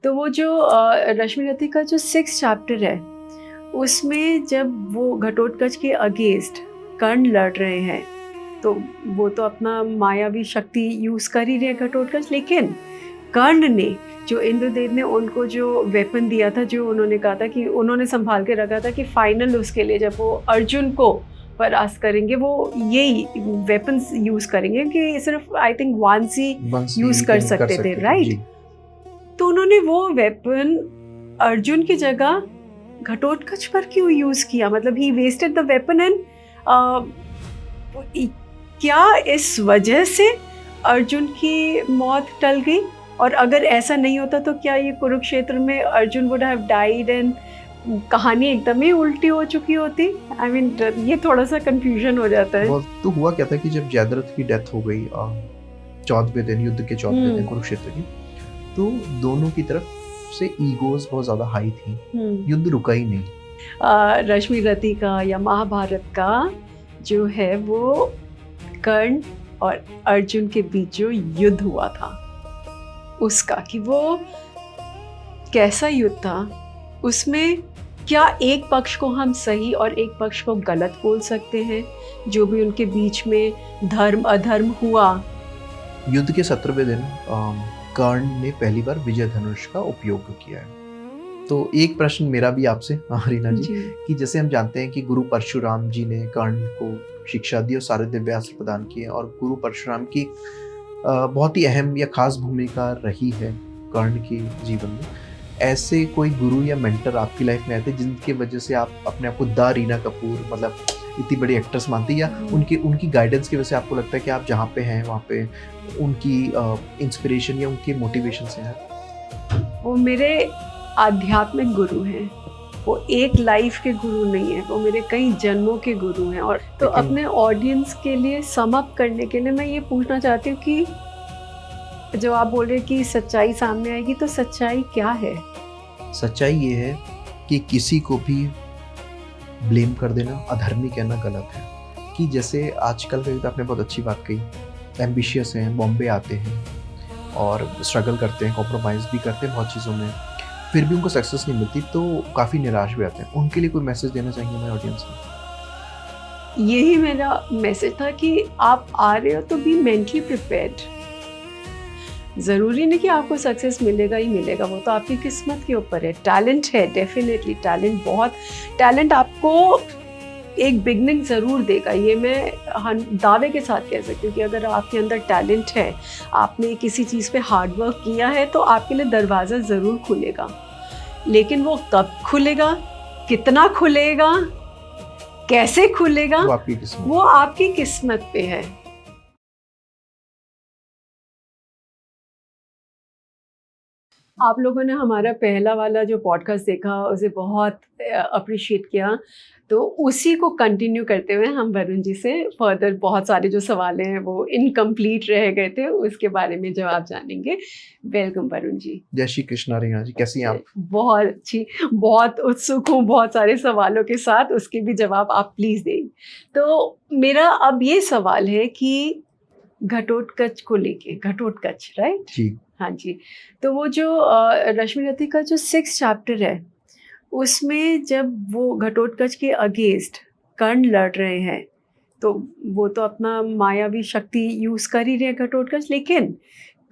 तो वो जो रश्मि रथी का जो 6th चैप्टर है, उसमें जब वो घटोत्कच के अगेंस्ट कर्ण लड़ रहे हैं, तो वो तो अपना मायावी शक्ति यूज़ कर ही रहे हैं घटोत्कच, लेकिन कर्ण ने, जो इंद्रदेव ने उनको जो वेपन दिया था, जो उन्होंने कहा था कि उन्होंने संभाल के रखा था कि फाइनल उसके लिए जब वो अर्जुन को परास्त करेंगे, वो यही वेपन्स यूज़ करेंगे कि सिर्फ आई थिंक वंस ही यूज़ कर सकते थे, राइट? तो उन्होंने वो वेपन अर्जुन की जगह घटोत्कच पर क्यों यूज़ किया? मतलब ही वेस्टेड द वेपन एंड क्या इस वजह से अर्जुन की मौत टल गई? और अगर ऐसा नहीं होता तो क्या ये कुरुक्षेत्र में Arjun would have died and कहानी एकदम ही उल्टी हो चुकी होती? आई मीन ये थोड़ा सा कंफ्यूजन हो जाता है। तो हुआ क्या था कि जब जयद्रथ की डेथ हो गई 14वें दिन, युद्ध के 14वें दिन कुरुक्षेत्र की, तो दोनों की तरफ से ईगोज बहुत ज्यादा हाई थी, युद्ध रुका ही नहीं। रश्मि रथी का या महाभारत का जो है वो कर्ण और अर्जुन के बीच जो युद्ध हुआ था उसका, कि वो कैसा युद्ध था, उसमें क्या एक पक्ष को हम सही और एक पक्ष को गलत बोल सकते हैं? जो भी उनके बीच में धर्म अधर्म हुआ। युद्ध के 17वें दिन कर्ण ने पहली बार विजय धनुष का उपयोग किया है। तो एक प्रश्न मेरा भी आपसे रीना जी, कि जैसे हम जानते हैं कि गुरु परशुराम जी ने कर्ण को शिक्षा दी और सारे दिव्यास्त्र प्रदान किए, और गुरु परशुराम की बहुत ही अहम या खास भूमिका रही है कर्ण के जीवन में। ऐसे कोई गुरु या मेंटर आपकी लाइफ में आए थे जिनकी वजह से आप अपने आप को द रीना कपूर, मतलब इतनी बड़ी एक्ट्रेस मानती, या उनकी गाइडेंस की वजह से आपको लगता है कि आप जहाँ पे हैं वहाँ पे उनकी इंस्पिरेशन या उनकी मोटिवेशन से है? वो मेरे आध्यात्मिक गुरु हैं, वो एक लाइफ के गुरु नहीं है, वो मेरे कई जन्मों के गुरु हैं। और तो अपने ऑडियंस के लिए सम अप करने के लिए मैं ये पूछना चाहती हूँ कि जो आप बोल रहे कि सच्चाई सामने आएगी, तो सच्चाई क्या है? सच्चाई ये है कि किसी को भी ब्लेम कर देना, अधर्मी कहना गलत है। कि जैसे आजकल का आपने बहुत अच्छी बात कही, एम्बिशियस हैं, बॉम्बे आते हैं और स्ट्रगल करते हैं, कॉम्प्रोमाइज़ भी करते हैं बहुत चीज़ों में, फिर भी उनको सक्सेस नहीं मिलती, तो काफ़ी निराश भी आते हैं। उनके लिए कोई मैसेज देना चाहेंगे मेरे ऑडियंस में? यही मेरा मैसेज था कि आप आ रहे हो तो बी मेंटली प्रिपेयर्ड। ज़रूरी नहीं कि आपको सक्सेस मिलेगा ही मिलेगा, वो तो आपकी किस्मत के ऊपर है। टैलेंट है, डेफिनेटली टैलेंट, बहुत टैलेंट आपको एक बिगनिंग ज़रूर देगा। ये मैं दावे के साथ कह सकती हूँ कि अगर आपके अंदर टैलेंट है, आपने किसी चीज़ पे हार्ड वर्क किया है, तो आपके लिए दरवाज़ा ज़रूर खुलेगा। लेकिन वो कब खुलेगा, कितना खुलेगा, कैसे खुलेगा, वो आपकी किस्मत पे है। आप लोगों ने हमारा पहला वाला जो पॉडकास्ट देखा, उसे बहुत अप्रिशिएट किया, तो उसी को कंटिन्यू करते हुए हम वरुण जी से फर्दर बहुत सारे जो सवाल हैं वो इनकम्प्लीट रह गए थे, उसके बारे में जवाब जानेंगे। वेलकम वरुण जी। जय श्री कृष्णा रीना जी, कैसी हैं आप? बहुत अच्छी, बहुत उत्सुक हूँ बहुत सारे सवालों के साथ, उसके भी जवाब आप प्लीज़ दें। तो मेरा अब ये सवाल है कि घटोत्कच को लेके, घटोत्कच राइट? जी। हाँ जी। तो वो जो रश्मि रथी का जो 6th चैप्टर है, उसमें जब वो घटोत्कच के अगेंस्ट कर्ण लड़ रहे हैं, तो वो तो अपना मायावी शक्ति यूज़ कर ही रहे हैं घटोत्कच, लेकिन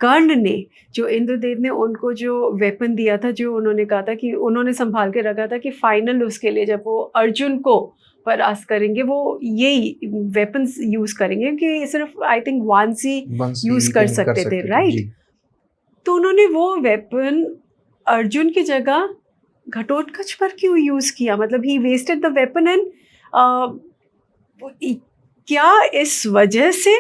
कर्ण ने, जो इंद्रदेव ने उनको जो वेपन दिया था, जो उन्होंने कहा था कि उन्होंने संभाल के रखा था कि फाइनल उसके लिए जब वो अर्जुन को परास्त करेंगे, वो यही वेपन्स यूज़ करेंगे कि सिर्फ आई थिंक वंस ही यूज़ कर सकते थे, राइट? तो उन्होंने वो वेपन अर्जुन की जगह घटोत्कच पर क्यों यूज़ किया? मतलब ही वेस्टेड द वेपन एंड क्या इस वजह से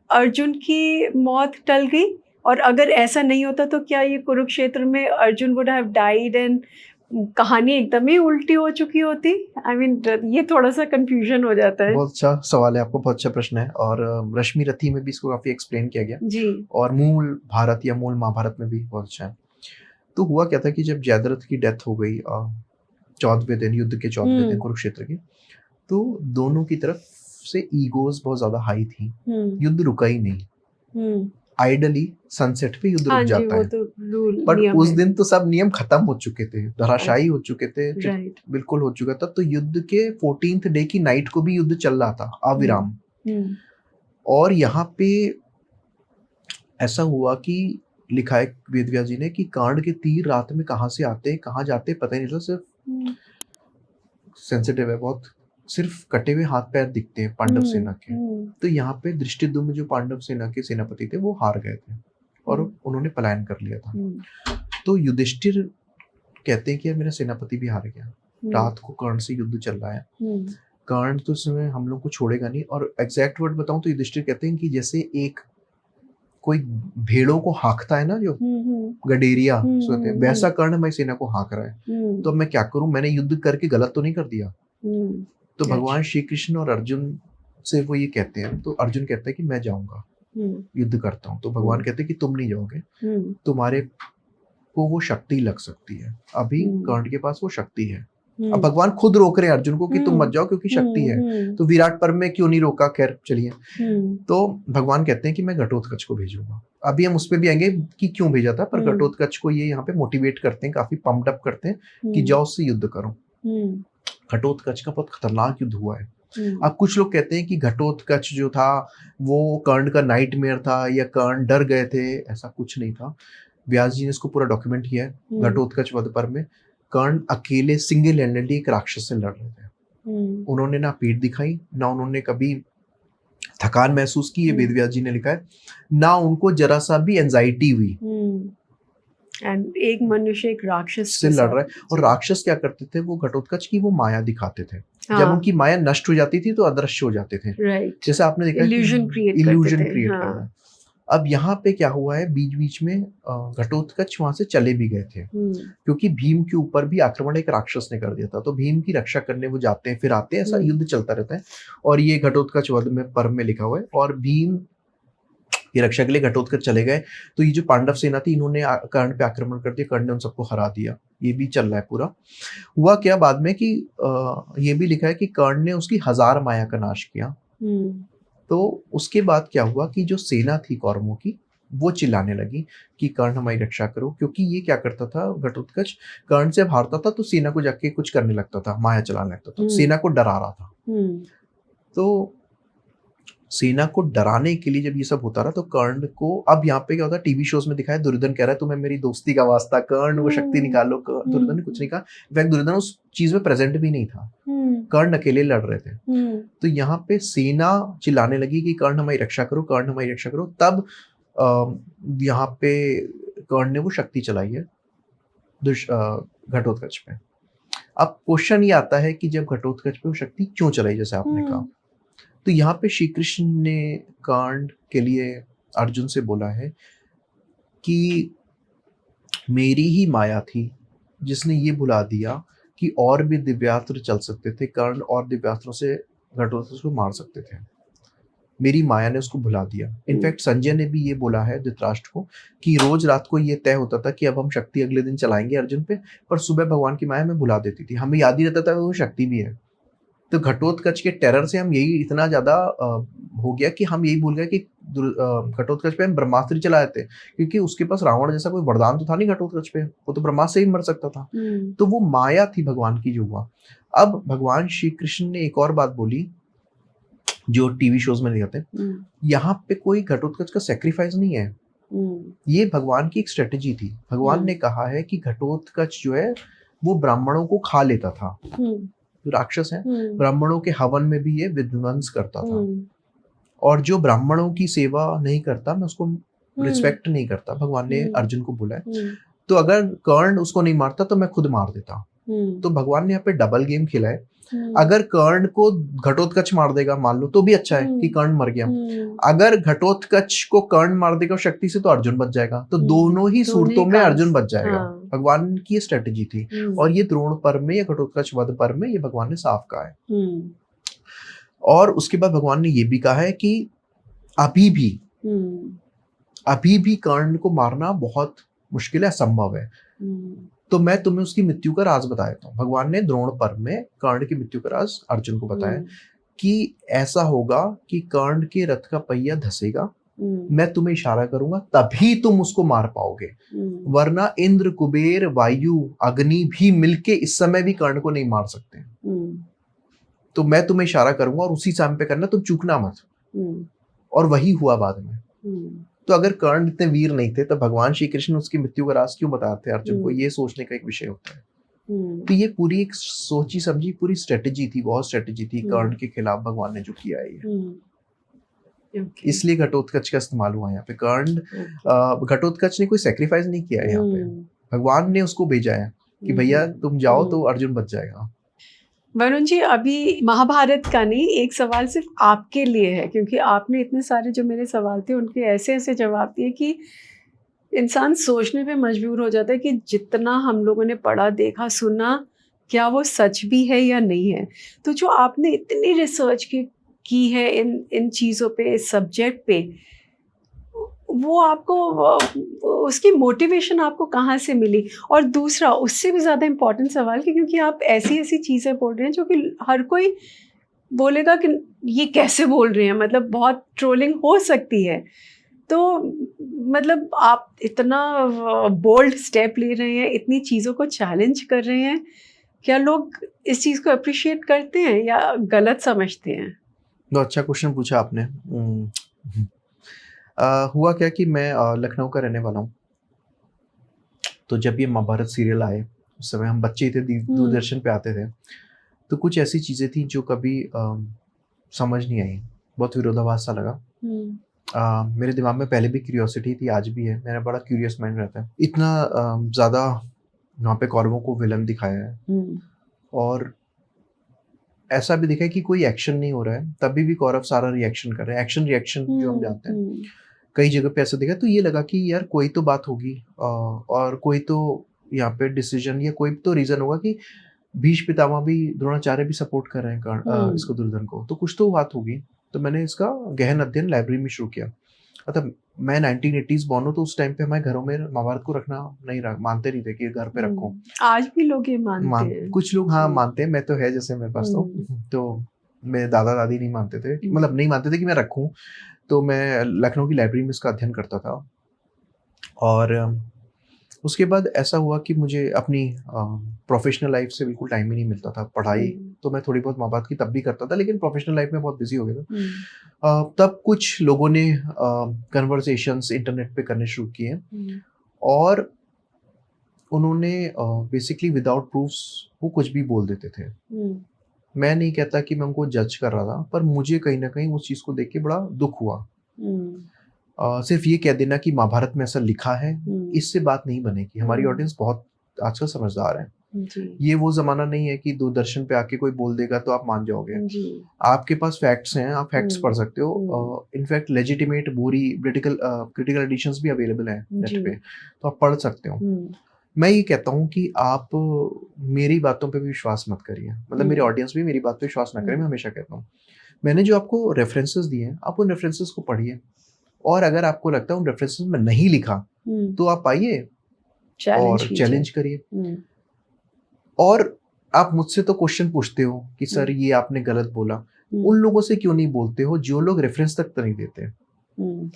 अर्जुन की मौत टल गई? और अगर ऐसा नहीं होता तो क्या ये कुरुक्षेत्र में Arjun would have died and कहानी एकदम ही उल्टी हो चुकी होती? आई मीन ये थोड़ा सा कंफ्यूजन हो जाता है। बहुत अच्छा सवाल है आपका, बहुत अच्छा प्रश्न है, और रश्मि रथी में भी इसको काफ़ी एक्सप्लेन किया गया जी। और मूल भारत या मूल महाभारत में भी बहुत अच्छा है। तो हुआ क्या था कि जब जयद्रथ की डेथ हो गई 14वें दिन, युद्ध के 14वें दिन कुरुक्षेत्र की, तो दोनों की तरफ से ईगोज बहुत ज्यादा हाई थी, युद्ध रुका ही नहीं। आइडली सनसेट पे युद्ध रुक हाँ जी, जाता वो है। तो रूल बट नियम उस है। दिन तो सब नियम खत्म हो चुके थे, धराशायी हो चुके थे, राइट। बिल्कुल हो चुका था। तो युद्ध के 14th डे की नाइट को भी युद्ध चल रहा था अविराम। और यहाँ पे ऐसा हुआ कि लिखा है वेद व्यास जी ने कि कर्ण के तीर रात में कहाँ से आते हैं कहाँ जाते हैं पता ही नहीं चलता। सिर्फ सेंसिटिव है बहुत, सिर्फ कटे हुए हाथ पैर दिखते हैं पांडव सेना के। तो यहाँ पे दृष्टिद्युम्न जो पांडव सेना के सेनापति थे वो हार गए थे और उन्होंने पलायन कर लिया था। तो युधिष्ठिर कहते हैं कि यार मेरा सेनापति भी हार गया, रात को कर्ण से युद्ध चल रहा है, कर्ण तो इस समय हम लोग को छोड़ेगा नहीं। और एग्जैक्ट वर्ड बताऊं तो युधिष्ठिर कहते हैं कि जैसे एक कोई भेड़ों को हाँकता है ना, जो गडेरिया सोते हैं, वैसा कर्ण हमारी सेना को हाँक रहा है। तो मैं क्या करूं, मैंने युद्ध करके गलत तो नहीं कर दिया। तो भगवान श्री कृष्ण और अर्जुन से वो ये कहते हैं, तो अर्जुन कहता है कि मैं जाऊंगा, युद्ध करता हूँ। तो भगवान कहते हैं कि तुम नहीं जाओगे, तुम्हारे को वो शक्ति लग सकती है, अभी कर्ण के पास वो शक्ति है। अब भगवान खुद रोक रहे हैं अर्जुन को कि तुम मत जाओ क्योंकि शक्ति है। तो विराट पर्व में क्यों नहीं रोका, खैर चलिए। तो भगवान कहते हैं कि मैं घटोत्कच को भेजूंगा। अभी हम उस पर भी आएंगे कि क्यों भेजा था, पर घटोत्कच को ये यहाँ पे मोटिवेट करते हैं, काफी पम्प्ड अप करते हैं कि जाओ उससे युद्ध करो। घटोत्कच का बहुत खतरनाक युद्ध हुआ है। अब कुछ लोग कहते हैं कि घटोत्कच जो था वो कर्ण का नाइटमेयर था या कर्ण डर गए थे, ऐसा कुछ नहीं था। व्यास जी ने इसको पूरा डॉक्यूमेंट किया है। घटोत्कच वध पर्व में कर्ण अकेले सिंगल हैंडेडली एक राक्षस से लड़ रहे थे। उन्होंने ना पीठ दिखाई, ना उन्होंने कभी थकान महसूस की, ये वेद व्यास जी ने लिखा है, ना उनको जरा सा भी एंजाइटी हुई। एंड एक मनुष्य एक राक्षस से लड़ रहा है। और राक्षस क्या करते थे, वो घटोत्कच की वो माया दिखाते थे। जब उनकी माया नष्ट हो जाती थी तो अदृश्य हो जाते थे। जैसे आपने देखा इल्यूजन क्रिएट करना। अब यहाँ पे क्या हुआ है, बीच बीच में घटोत्कच वहां से चले भी गए थे क्योंकि भीम के ऊपर भी आक्रमण एक राक्षस ने कर दिया था। तो भीम की रक्षा करने वो जाते हैं फिर आते हैं, ऐसा युद्ध चलता रहता है। और ये घटोत्कच वध में पर्व में लिखा हुआ है। और भीम की रक्षा के लिए घटोत्कच चले गए। तो ये जो पांडव सेना थी इन्होंने कर्ण पे आक्रमण कर दिया, कर्ण ने उन सबको हरा दिया। ये भी चल रहा है पूरा। हुआ क्या बाद में कि ये भी लिखा है कि कर्ण ने उसकी 1000 माया का नाश किया। तो उसके बाद क्या हुआ कि जो सेना थी कौरवों की वो चिल्लाने लगी कि कर्ण हमारी रक्षा करो, क्योंकि ये क्या करता था घटोत्कच, कर्ण से हारता था तो सेना को जाके कुछ करने लगता था, माया चलाने लगता था, सेना को डरा रहा था। तो सेना को डराने के लिए जब ये सब होता रहा तो कर्ण को, अब यहाँ पे क्या होता है टीवी शोज में दिखाया, दुर्योधन कह रहा है तुम्हें मेरी दोस्ती का वास्ता, कर्ण वो शक्ति निकालो। दुर्योधन ने कुछ नहीं कहा, इनफैक्ट दुर्योधन उस चीज में प्रेजेंट भी नहीं था, कर्ण अकेले लड़ रहे थे। तो यहाँ पे सेना चिल्लाने लगी कि कर्ण हमारी रक्षा करो, कर्ण हमारी रक्षा करो। तब यहाँ पे कर्ण ने वो शक्ति चलाई है घटोत्कच पे। अब क्वेश्चन ये आता है कि जब घटोत्कच पे वो शक्ति क्यों चलाई, जैसे आपने कहा, तो यहाँ पे श्री कृष्ण ने कर्ण के लिए अर्जुन से बोला है कि मेरी ही माया थी जिसने ये भुला दिया कि और भी दिव्यास्त्र चल सकते थे, कर्ण और दिव्यास्त्रों से घटोत्कच को मार सकते थे। मेरी माया ने उसको भुला दिया। इनफैक्ट संजय ने भी ये बोला है धृतराष्ट्र को कि रोज रात को ये तय होता था कि अब हम शक्ति अगले दिन चलाएंगे अर्जुन पे, पर सुबह भगवान की माया में भुला देती थी, हमें याद ही रहता था वो शक्ति भी है। तो घटोत्कच के टेरर से हम यही इतना ज्यादा हो गया कि हम यही भूल गए कि घटोत्कच पे हम ब्रह्मास्त्र चलाए थे, क्योंकि उसके पास रावण जैसा कोई वरदान तो था नहीं घटोत्कच पे, वो तो ब्रह्मास्त्र से ही मर सकता था। तो वो माया थी भगवान की जो हुआ। अब भगवान श्री कृष्ण ने एक और बात बोली जो टीवी शोज में दिखाते हैं, यहाँ पे कोई घटोत्कच का सेक्रीफाइस नहीं है, ये भगवान की एक स्ट्रेटेजी थी। भगवान ने कहा है कि घटोत्कच जो है वो ब्राह्मणों को खा लेता था, राक्षस है, ब्राह्मणों के हवन में भी ये विध्वंस करता था, और जो ब्राह्मणों की सेवा नहीं करता मैं उसको रिस्पेक्ट नहीं करता, भगवान ने अर्जुन को बोला है। तो अगर कर्ण उसको नहीं मारता तो मैं खुद मार देता। तो भगवान ने यहाँ पे डबल गेम खेला है। अगर कर्ण को घटोत्कच मार देगा मान लो तो भी अच्छा है कि कर्ण मर गया, अगर घटोत्कच को कर्ण मार देगा शक्ति से तो अर्जुन बच जाएगा, तो दोनों ही सूरतों में अर्जुन बच जाएगा। भगवान की ये स्ट्रेटेजी थी, और ये द्रोण पर्व में या घटोत्कच वध पर्व में ये भगवान ने साफ कहा है। और उसके बाद भगवान ने ये भी कहा है कि अभी भी कर्ण को मारना बहुत मुश्किल है, असंभव है। तो मैं तुम्हें उसकी मृत्यु का राज बता देता हूँ। भगवान ने द्रोण पर्व में कर्ण की मृत्यु का राज अर्जुन को बताया कि ऐसा होगा कि कर्ण के रथ का पहिया धसेगा मैं तुम्हें इशारा करूंगा तभी तुम उसको मार पाओगे, वरना इंद्र, कुबेर, वायु, अग्नि भी मिलके इस समय भी कर्ण को नहीं मार सकते। तो मैं तुम्हें इशारा करूंगा और उसी समय पे करना, तुम चूकना मत। और वही हुआ बाद में। तो अगर कर्ण इतने वीर नहीं थे तो भगवान श्री कृष्ण उसकी मृत्यु का राज क्यों बताते अर्जुन को? ये सोचने का एक विषय होता है। तो ये पूरी एक सोची समझी पूरी स्ट्रेटेजी थी, बहुत स्ट्रेटेजी थी कर्ण के खिलाफ भगवान ने जो किया है ये। इसलिए घटोत्कच का इस्तेमाल हुआ यहाँ पे। कर्ण घटोत्कच ने कोई सेक्रीफाइस नहीं किया है यहाँ पे, भगवान ने उसको भेजा है कि भैया तुम जाओ तो अर्जुन बच जाएगा। वरुण जी, अभी महाभारत का नहीं, एक सवाल सिर्फ आपके लिए है, क्योंकि आपने इतने सारे जो मेरे सवाल थे उनके ऐसे ऐसे जवाब दिए कि इंसान सोचने पे मजबूर हो जाता है कि जितना हम लोगों ने पढ़ा, देखा, सुना, क्या वो सच भी है या नहीं है। तो जो आपने इतनी रिसर्च की है इन चीज़ों पे, इस सब्जेक्ट पे, वो आपको उसकी मोटिवेशन आपको कहाँ से मिली? और दूसरा, उससे भी ज़्यादा इम्पोर्टेंट सवाल कि क्योंकि आप ऐसी ऐसी चीज़ें बोल रहे हैं जो कि हर कोई बोलेगा कि ये कैसे बोल रहे हैं, मतलब बहुत ट्रोलिंग हो सकती है। तो मतलब आप इतना बोल्ड स्टेप ले रहे हैं, इतनी चीज़ों को चैलेंज कर रहे हैं, क्या लोग इस चीज़ को अप्रिशिएट करते हैं या गलत समझते हैं? तो अच्छा क्वेश्चन पूछा आपने। हुआ क्या कि मैं लखनऊ का रहने वाला हूँ। तो जब ये महाभारत सीरियल आए, उस समय हम बच्चे थे, दूरदर्शन पे आते थे, तो कुछ ऐसी चीज़ें थी जो कभी समझ नहीं आई, बहुत विरोधाभास सा लगा। मेरे दिमाग में पहले भी क्यूरियोसिटी थी, आज भी है, मेरा बड़ा क्यूरियस माइंड रहता है। इतना ज़्यादा वहाँ पे कौरवों को विलन दिखाया है और ऐसा भी दिखा है कि कोई एक्शन नहीं हो रहा है, तभी भी कौरव सारा रिएक्शन कर रहे हैं। एक्शन रिएक्शन जो हम जानते हैं, कई जगह पे ऐसा दिखा। तो ये लगा कि यार कोई तो बात होगी और कोई तो यहाँ पे डिसीजन या कोई तो रीज़न होगा कि भीष्म पितामह भी, द्रोणाचार्य भी सपोर्ट कर रहे हैं इसको, दुर्योधन को, तो कुछ तो बात होगी। तो मैंने इसका गहन अध्ययन लाइब्रेरी में शुरू किया। मतलब मैं 1980s बॉर्न हूँ, तो उस टाइम पे हमारे घरों में महाभारत को रखना मानते नहीं थे कि घर पे रखो। आज भी लोग ये मानते हैं। कुछ लोग हाँ मानते हैं, मैं तो है जैसे मेरे पास तो मेरे दादा दादी नहीं मानते थे, मतलब नहीं मानते थे कि मैं रखूँ। तो मैं लखनऊ की लाइब्रेरी में इसका अध्ययन करता था और उसके बाद ऐसा हुआ कि मुझे अपनी प्रोफेशनल लाइफ से बिल्कुल टाइम ही नहीं मिलता था। पढ़ाई तो मैं थोड़ी बहुत महाभारत की तब भी करता था, लेकिन प्रोफेशनल लाइफ में बहुत बिजी हो गया था। तब कुछ लोगों ने कन्वर्सेशंस इंटरनेट पे करने शुरू किए और उन्होंने बेसिकली विदाउट प्रूफ्स वो कुछ भी बोल देते थे। मैं नहीं कहता कि मैं उनको जज कर रहा था, पर मुझे कहीं ना कहीं उस चीज़ को देख के बड़ा दुख हुआ। सिर्फ ये कह देना कि महाभारत में ऐसा लिखा है, इससे बात नहीं बनेगी। हमारी ऑडियंस बहुत आजकल समझदार है। ये वो जमाना नहीं है कि दूरदर्शन पे आके कोई बोल देगा तो आप मान जाओगे। आपके पास फैक्ट्स हैं, आप फैक्ट्स पढ़ सकते हो। इनफैक्ट लेजिटिमेट पूरी क्रिटिकल एडिशंस भी अवेलेबल हैं नेट पे, तो आप पढ़ सकते हो। मैं ये कहता हूँ कि आप मेरी बातों पे भी विश्वास मत करिए, मतलब मेरी ऑडियंस भी मेरी बात पे विश्वास ना करे। मैं हमेशा कहता हूँ, मैंने जो आपको रेफरेंसेस दिए हैं, आप उन रेफरेंसेस को पढ़िए और अगर आपको लगता है उन रेफरेंसेस में नहीं लिखा तो आप आइए और चैलेंज करिए। और आप मुझसे तो क्वेश्चन पूछते हो कि सर ये आपने गलत बोला, उन लोगों से क्यों नहीं बोलते हो जो लोग रेफरेंस तक तो नहीं देते?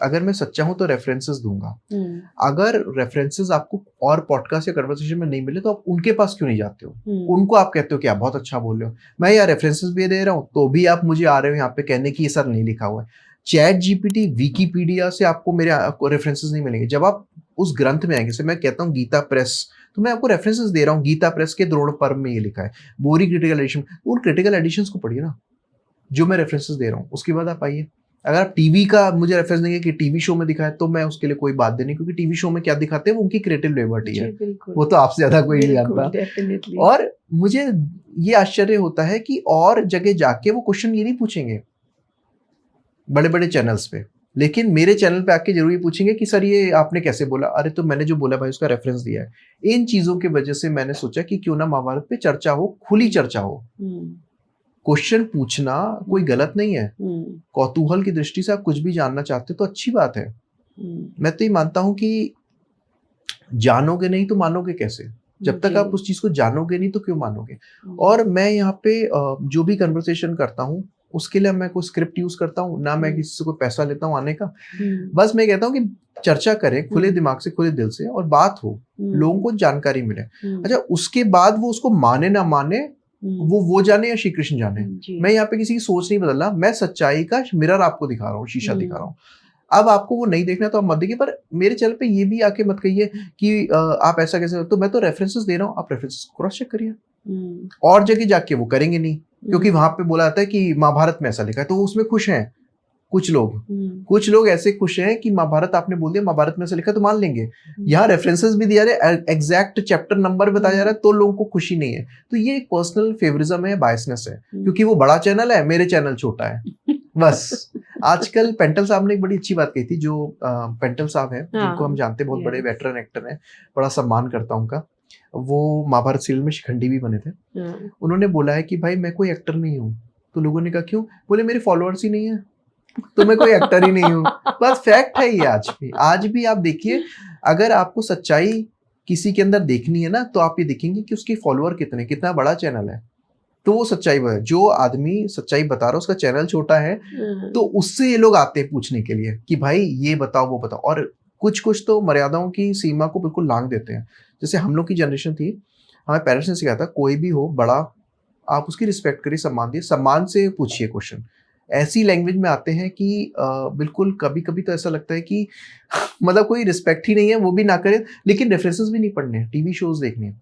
अगर मैं सच्चा हूं तो रेफरेंसेस दूंगा। अगर रेफरेंसेस आपको और पॉडकास्ट या कन्वर्सेशन में नहीं मिले तो आप उनके पास क्यों नहीं जाते हो? उनको आप कहते हो कि आप बहुत अच्छा बोल रहे हो, मैं यार रेफरेंसेस भी दे रहा हूँ तो भी आप मुझे आ रहे हो यहाँ पे कहने की ये सर नहीं लिखा हुआ है। चैट जीपीटी, विकीपीडिया से आपको मेरे रेफरेंसेस नहीं मिलेंगे। जब आप उस ग्रंथ में आएंगे, मैं कहता हूँ गीता प्रेस, तो मैं आपको रेफरेंसेस दे रहा हूँ, गीता प्रेस के द्रोण पर्व में ये लिखा है, बोरी क्रिटिकल एडिशन, उन क्रिटिकल एडिशंस को पढ़िए ना जो मैं रेफरेंसेस दे रहा हूँ, उसके बाद आप आइए। अगर आप टीवी का मुझे रेफरेंस देंगे कि टीवी शो में दिखाया, तो मैं उसके लिए कोई बात देनी, क्योंकि टीवी शो में क्या दिखाते हैं वो उनकी क्रिएटिव लिबर्टी है, वो तो आपसे ज्यादा कोई नहीं जानता। और मुझे ये आश्चर्य होता है कि और जगह जाके वो क्वेश्चन ये नहीं पूछेंगे बड़े बड़े चैनल्स पे, लेकिन मेरे चैनल पे आके जरूर पूछेंगे कि सर ये आपने कैसे बोला। अरे तो मैंने जो बोला भाई उसका रेफरेंस दिया है। इन चीजों की वजह से मैंने सोचा कि क्यों ना महाभारत पे चर्चा हो, खुली चर्चा हो। क्वेश्चन पूछना कोई गलत नहीं है, कौतूहल की दृष्टि से आप कुछ भी जानना चाहते हो तो अच्छी बात है। मैं तो ये मानता हूं कि जानोगे नहीं तो मानोगे कैसे? जब तक आप उस चीज को जानोगे नहीं तो क्यों मानोगे? और मैं यहाँ पे जो भी कन्वर्सेशन करता हूँ उसके लिए मैं कोई स्क्रिप्ट यूज करता हूँ ना, मैं किसी से कोई पैसा लेता हूँ आने का। बस मैं कहता हूँ कि चर्चा करें खुले दिमाग से, खुले दिल से, और बात हो, लोगों को जानकारी मिले। अच्छा, उसके बाद वो उसको माने ना माने, वो जाने या श्री कृष्ण जाने। मैं यहाँ पे किसी की सोच नहीं बदल रहा, मैं सच्चाई का मिरर आपको दिखा रहा हूँ, शीशा दिखा रहा हूँ। अब आपको वो नहीं देखना तो आप मत देखिए, पर मेरे चैनल पे ये भी आके मत कहिए कि आप ऐसा कैसे, तो मैं तो रेफरेंसेस दे रहा हूँ, आप रेफरेंसेस क्रॉस चेक करिए। और जगह जाके वो करेंगे नहीं, क्योंकि वहां पे बोला जाता है कि महाभारत में ऐसा लिखा है, तो वो उसमें खुश हैं कुछ लोग ऐसे खुश हैं कि महाभारत आपने बोल दिया, महाभारत में ऐसा लिखा तो मान लेंगे। यहाँ रेफरेंसेस भी दिया रहा है, एग्जैक्ट चैप्टर नंबर बताया जा रहा है, तो लोगों को खुशी नहीं है। तो ये एक पर्सनल फेवरिज्म है, बायसनेस है, क्योंकि वो बड़ा चैनल है, मेरे चैनल छोटा है बस। आजकल पेंटल साहब ने एक बड़ी अच्छी बात कही थी, जो पेंटल साहब है जिनको हम जानते हैं, बहुत बड़े वेटरन एक्टर हैं, बड़ा सम्मान करता हूँ उनका। वो महाभारत सीरियल में शिखंडी भी बने थे। उन्होंने बोला है कि भाई मैं कोई एक्टर नहीं हूँ। तो लोगों ने कहा क्यों? बोले मेरे फॉलोअर्स ही नहीं है, तो मैं कोई एक्टर ही नहीं हूँ। बस फैक्ट है ये। आज भी आप देखिए, अगर आपको सच्चाई किसी के अंदर देखनी है ना, तो आप ये देखेंगे कि उसके फॉलोअर कितना बड़ा चैनल है, तो वो सच्चाई है। जो आदमी सच्चाई बता रहा है उसका चैनल छोटा है, तो उससे ये लोग आते हैं पूछने के लिए कि भाई ये बताओ वो बताओ। और कुछ तो मर्यादाओं की सीमा को बिल्कुल लांघ देते हैं। जैसे हम लोग की जनरेशन थी, हमारे पेरेंट्स ने सिखाया था कोई भी हो बड़ा, आप उसकी रिस्पेक्ट करिए, सम्मान दिए, सम्मान से पूछिए क्वेश्चन। ऐसी लैंग्वेज में आते हैं कि बिल्कुल कभी कभी तो ऐसा लगता है कि मतलब कोई रिस्पेक्ट ही नहीं है, वो भी ना करे। लेकिन रेफरेंसेस भी नहीं पढ़ने, टीवी शोज देखने।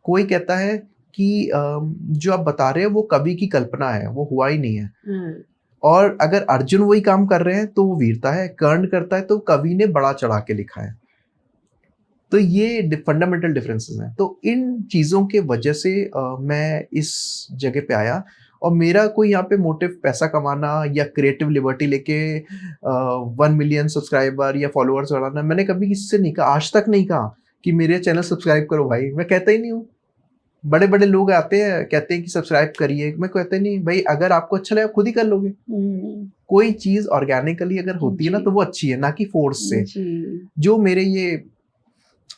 कोई कहता है कि जो आप बता रहे हैं वो कवि की कल्पना है, वो हुआ ही नहीं है। और अगर अर्जुन वही काम कर रहे हैं तो वो वीरता है, कर्ण करता है तो कवि ने बड़ा चढ़ा के लिखा है। तो ये फंडामेंटल डिफरेंसेस हैं। तो इन चीज़ों के वजह से मैं इस जगह पे आया, और मेरा कोई यहाँ पे मोटिव पैसा कमाना या क्रिएटिव लिबर्टी लेके 1 मिलियन सब्सक्राइबर या फॉलोअर्स बढ़ाना, मैंने कभी किसी से नहीं कहा, आज तक नहीं कहा कि मेरे चैनल सब्सक्राइब करो भाई। मैं कहता ही नहीं हूँ। बड़े बड़े लोग आते हैं कहते हैं कि सब्सक्राइब करिए, मैं कहता ही नहीं भाई। अगर आपको अच्छा लगे खुद ही कर लोगे। कोई चीज ऑर्गेनिकली अगर होती है ना, तो वो अच्छी है, ना कि फोर्स से। जो मेरे ये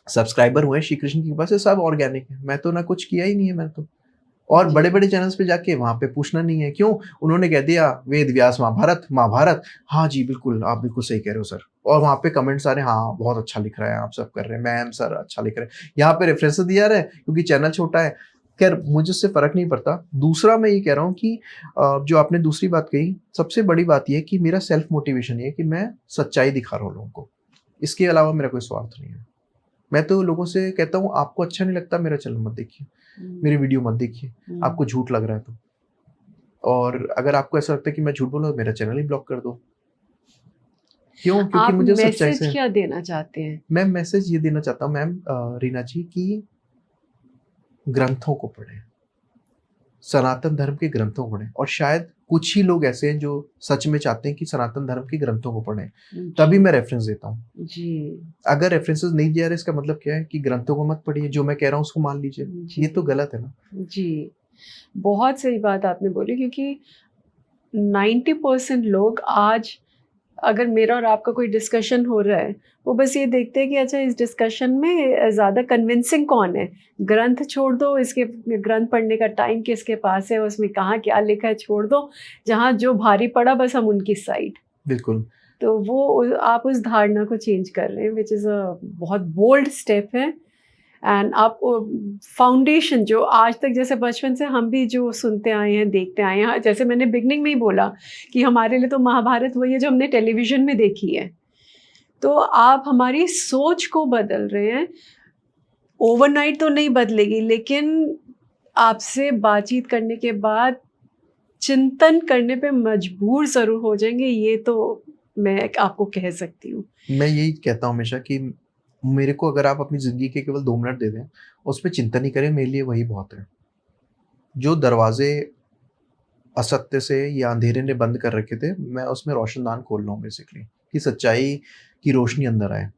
सब्सक्राइबर हुए श्री कृष्ण की कृपा से, सब ऑर्गेनिक है। मैं तो ना कुछ किया ही नहीं है, मैं तो। और बड़े बड़े चैनल्स पे जाके वहां पे पूछना नहीं है, क्यों? उन्होंने कह दिया वेद व्यास महाभारत, हाँ जी बिल्कुल, आप बिल्कुल सही कह रहे हो सर। और वहां पे कमेंट्स आ रहे हैं, हाँ बहुत अच्छा लिख रहा है, आप सब कर रहे हैं, मैम सर अच्छा लिख रहे हैं। यहाँ पे रेफरेंस दिया रहा है क्योंकि चैनल छोटा है। खैर मुझे उससे फर्क नहीं पड़ता। दूसरा मैं ये कह रहा हूँ कि जो आपने दूसरी बात कही, सबसे बड़ी बात यह है कि मेरा सेल्फ मोटिवेशन ये है कि मैं सच्चाई दिखा रहा हूँ लोगों को। इसके अलावा मेरा कोई स्वार्थ नहीं है। मैं तो लोगों से कहता हूँ आपको अच्छा नहीं लगता मेरा चैनल मत देखिए, मेरी वीडियो मत देखिए, आपको झूठ लग रहा है तो। और अगर आपको ऐसा लगता है कि मैं झूठ बोल रहा हूँ, मेरा चैनल ही ब्लॉक कर दो। क्यों? क्योंकि मुझे सच्चाई से। क्या देना चाहते हैं? मैं मैसेज ये देना चाहता हूँ मैम रीना जी, कि ग्रंथों को पढ़ें, सनातन धर्म के ग्रंथों को पढ़ें। और शायद कुछ ही लोग ऐसे हैं जो सच में चाहते हैं कि सनातन धर्म के ग्रंथों को पढ़ें, तभी मैं रेफरेंस देता हूँ जी। अगर रेफरेंसेस नहीं दिया रहे, इसका मतलब क्या है कि ग्रंथों को मत पढ़िए, जो मैं कह रहा हूँ उसको मान लीजिए। ये तो गलत है ना जी। बहुत सही बात आपने बोली, क्योंकि 90% लोग आज, अगर मेरा और आपका कोई डिस्कशन हो रहा है, वो बस ये देखते हैं कि अच्छा इस डिस्कशन में ज़्यादा कन्विंसिंग कौन है। ग्रंथ छोड़ दो, इसके ग्रंथ पढ़ने का टाइम किसके पास है, उसमें कहाँ क्या लिखा है छोड़ दो, जहाँ जो भारी पड़ा बस हम उनकी साइड। बिल्कुल। तो वो आप उस धारणा को चेंज कर रहे हैं, विच इज़ अ बहुत बोल्ड स्टेप है। एंड आप फाउंडेशन जो आज तक, जैसे बचपन से हम भी जो सुनते आए हैं, देखते आए हैं, जैसे मैंने बिगनिंग में ही बोला कि हमारे लिए तो महाभारत वही है जो हमने टेलीविज़न में देखी है। तो आप हमारी सोच को बदल रहे हैं। ओवरनाइट तो नहीं बदलेगी, लेकिन आपसे बातचीत करने के बाद चिंतन करने पे मजबूर ज़रूर हो जाएंगे, ये तो मैं आपको कह सकती हूँ। मैं यही कहता हूँ हमेशा कि मेरे को अगर आप अपनी ज़िंदगी के केवल 2 मिनट दे दें, उस पे चिंतन ही करें, मेरे लिए वही बहुत है। जो दरवाजे असत्य से या अंधेरे ने बंद कर रखे थे, मैं उसमें रोशनदान खोल रहा हूँ बेसिकली, कि सच्चाई की रोशनी अंदर आए।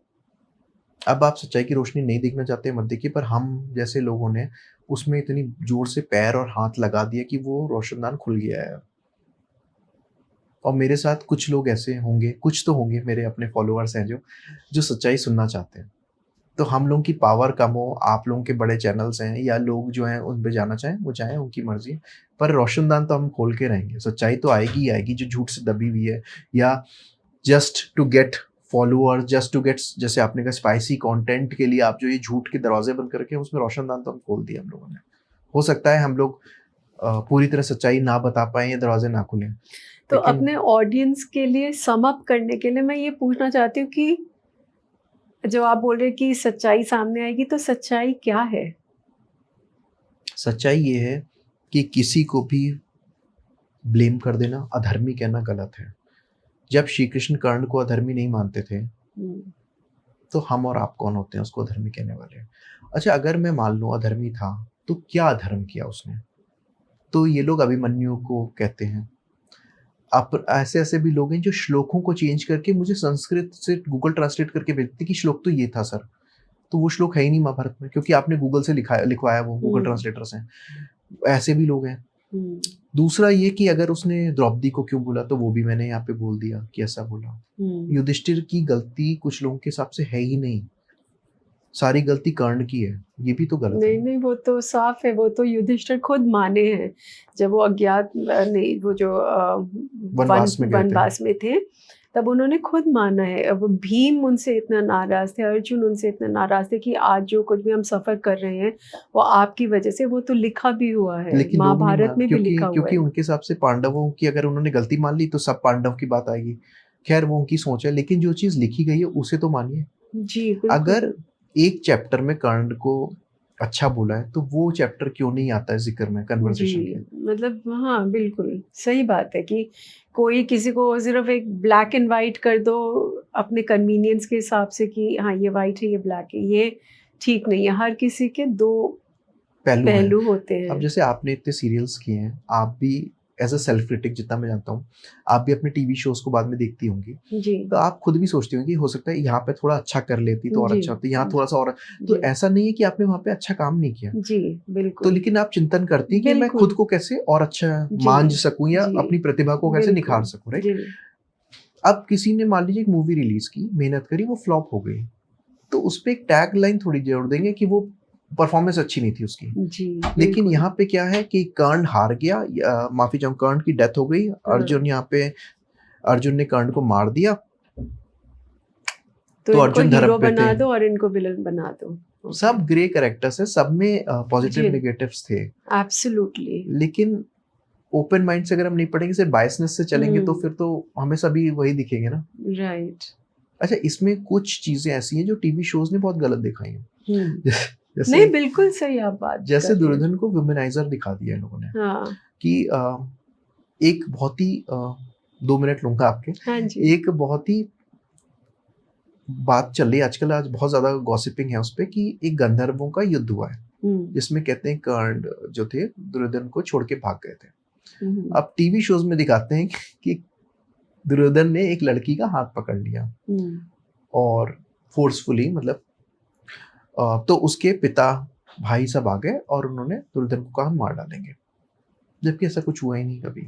अब आप सच्चाई की रोशनी नहीं देखना चाहते मत देखिए, पर हम जैसे लोगों ने उसमें इतनी जोर से पैर और हाथ लगा दिया कि वो रोशनदान खुल गया है। और मेरे साथ कुछ लोग ऐसे होंगे, कुछ तो होंगे, मेरे अपने फॉलोअर्स हैं जो सच्चाई सुनना चाहते हैं। तो हम लोगों की पावर कम हो, आप लोगों के बड़े चैनल्स हैं या लोग जो हैं उन पे जाना चाहें, वो चाहें, उनकी मर्ज़ी है। पर रोशनदान तो हम खोल के रहेंगे, सच्चाई तो आएगी ही आएगी जो झूठ से दबी हुई है, या just to get followers, just to get, जैसे आपने कहा स्पाइसी कंटेंट के लिए आप जो ये झूठ के दरवाजे बंद करके, उसमें रोशनदान तो हम खोल दिए हम लोगों ने। हो सकता है हम लोग पूरी तरह सच्चाई ना बता पाएँ या दरवाजे ना खुलें। तो लेकिन अपने ऑडियंस के लिए सम अप करने के लिए मैं ये पूछना चाहती हूँ कि जो आप बोल रहे हैं कि सच्चाई सामने आएगी, तो सच्चाई क्या है? सच्चाई ये है कि किसी को भी ब्लेम कर देना, अधर्मी कहना गलत है। जब श्री कृष्ण कर्ण को अधर्मी नहीं मानते थे, हुँ, तो हम और आप कौन होते हैं उसको अधर्मी कहने वाले? अच्छा, अगर मैं मान लूँ अधर्मी था, तो क्या अधर्म किया उसने? तो ये लोग अभिमन्यु को कहते हैं। आप ऐसे-ऐसे भी लोग हैं जो श्लोकों को चेंज करके मुझे संस्कृत से गूगल ट्रांसलेट करके भेजते कि श्लोक तो ये था सर। तो वो श्लोक है ही नहीं महाभारत में, क्योंकि आपने गूगल से लिखवाया, वो गूगल हुँ, ट्रांसलेटर से। ऐसे भी लोग हैं। हुँ, दूसरा ये कि अगर उसने द्रौपदी को क्यों बोला, तो वो भी मैंने यहाँ पे बोल दिया कि ऐसा बोला। हुँ। युधिष्ठिर की गलती कुछ लोगों के हिसाब से है ही नहीं, सारी गलती कर्ण की है, ये भी तो गलत नहीं, है। नहीं, वो तो साफ़ है, वो तो युधिष्ठिर खुद माने हैं। जब वो अज्ञात नहीं, वो जो वनवास में गए थे। वनवास में थे, तब उन्होंने खुद माना है। अब भीम उनसे इतना नाराज़ थे, अर्जुन उनसे इतना नाराज़ थे कि आज जो कुछ भी हम सफ़र कर रहे हैं, वो आपकी वजह से, वो तो लिखा भी हुआ है, लेकिन लोग नहीं महाभारत मान, में भी क्योंकि लिखा हुआ क्योंकि है। उनके हिसाब से पांडवों की अगर उन्होंने गलती मान ली तो सब पांडव की बात आएगी। खैर वो उनकी सोच है, लेकिन जो चीज़ लिखी गई है उसे तो मानिए। जी, बिल्कुल। अगर एक चैप्टर में कर्ण को अच्छा बोला है, तो वो चैप्टर क्यों नहीं आता है ज़िक्र में, कन्वर्सेशन जी, के? मतलब हाँ, बिल्कुल, सही बात है कि कोई किसी को सिर्फ़ एक ब्लैक एंड व्हाइट कर दो अपने कन्वीनियंस के हिसाब से कि हाँ, ये व्हाइट है, ये ब्लैक है, ये ठीक नहीं है। हर किसी के 2 पहलू हैं। पहलू होते अब हैं। जैसे आपने इतने सीरियल्स किए हैं, आप भी एज़ अ सेल्फ क्रिटिक जितना मैं जानता हूँ, आप भी अपने टीवी शोज़ को बाद में देखती होंगी। जी, तो आप खुद भी सोचती होंगी हो सकता है यहाँ पे थोड़ा अच्छा कर लेती तो और जी, अच्छा होता, यहाँ जी, थोड़ा-सा और। तो जी, ऐसा नहीं है कि आपने वहाँ पे अच्छा काम नहीं किया। जी, तो बिल्कुल, लेकिन आप चिंतन करती हैं कि मैं खुद बिल्कुल, को कैसे और अच्छा जी, मांझ सकूँ या जी, अपनी प्रतिभा को कैसे निखार बिल्कुल, सकूँ, राइट? जी, अब किसी ने मान लीजिए एक मूवी रिलीज़ की, मेहनत करी, वो फ्लॉप हो गई। तो उसपे एक टैगलाइन थोड़ी जोड़ देंगे कि वो परफ़ॉर्मेंस अच्छी नहीं थी उसकी। जी, लेकिन बिल्कुल, यहाँ पे क्या है कि कर्ण हार गया, या माफ़ी चाहूँ, कर्ण की डेथ हो गई। हाँ, अर्जुन ने कर्ण को मार दिया, तो तो इनको अर्जुन धर्म हीरो पे थे। बना दो और इनको विलेन बना दो। ओके, सब ग्रे कैरेक्टर्स हैं, सब में पॉज़िटिव जी, नेगेटिव्स थे। एब्सोल्यूटली, लेकिन ओपन माइंड से अगर हम नहीं पढ़ेंगे, सिर्फ बायसनेस से चलेंगे, तो हुँ, फिर तो हमें सभी वही दिखेंगे ना। राइट, अच्छा, इसमें कुछ चीज़ें ऐसी हैं जो टीवी शोज़ ने बहुत गलत दिखाई हैं। हुँ। नहीं, जैसे बिल्कुल सही आप बात जैसे कर रहे हैं। दुर्योधन को वुमेनाइज़र दिखा दिया इन लोगों ने, हाँ, कि एक बहुत ही 2 मिनट लूँगा आपके। हाँ जी। एक बहुत ही बात चल रही है आजकल, आज बहुत ज़्यादा गॉसिपिंग है उसपे, कि एक गंधर्वों का युद्ध हुआ है, हुँ, जिसमें कहते हैं कर्ण जो थे दुर्योधन को छोड़ के भाग गए थे। हुँ, हुँ, अब टीवी शोज़ में दिखाते हैं कि दुर्योधन ने एक लड़की का हाथ पकड़ लिया हुँ, और फ़ोर्सफुली, मतलब तो उसके पिता, भाई सब आ गए और उन्होंने दुर्योधन को कहा हम मार डालेंगे। जबकि ऐसा कुछ हुआ ही नहीं कभी।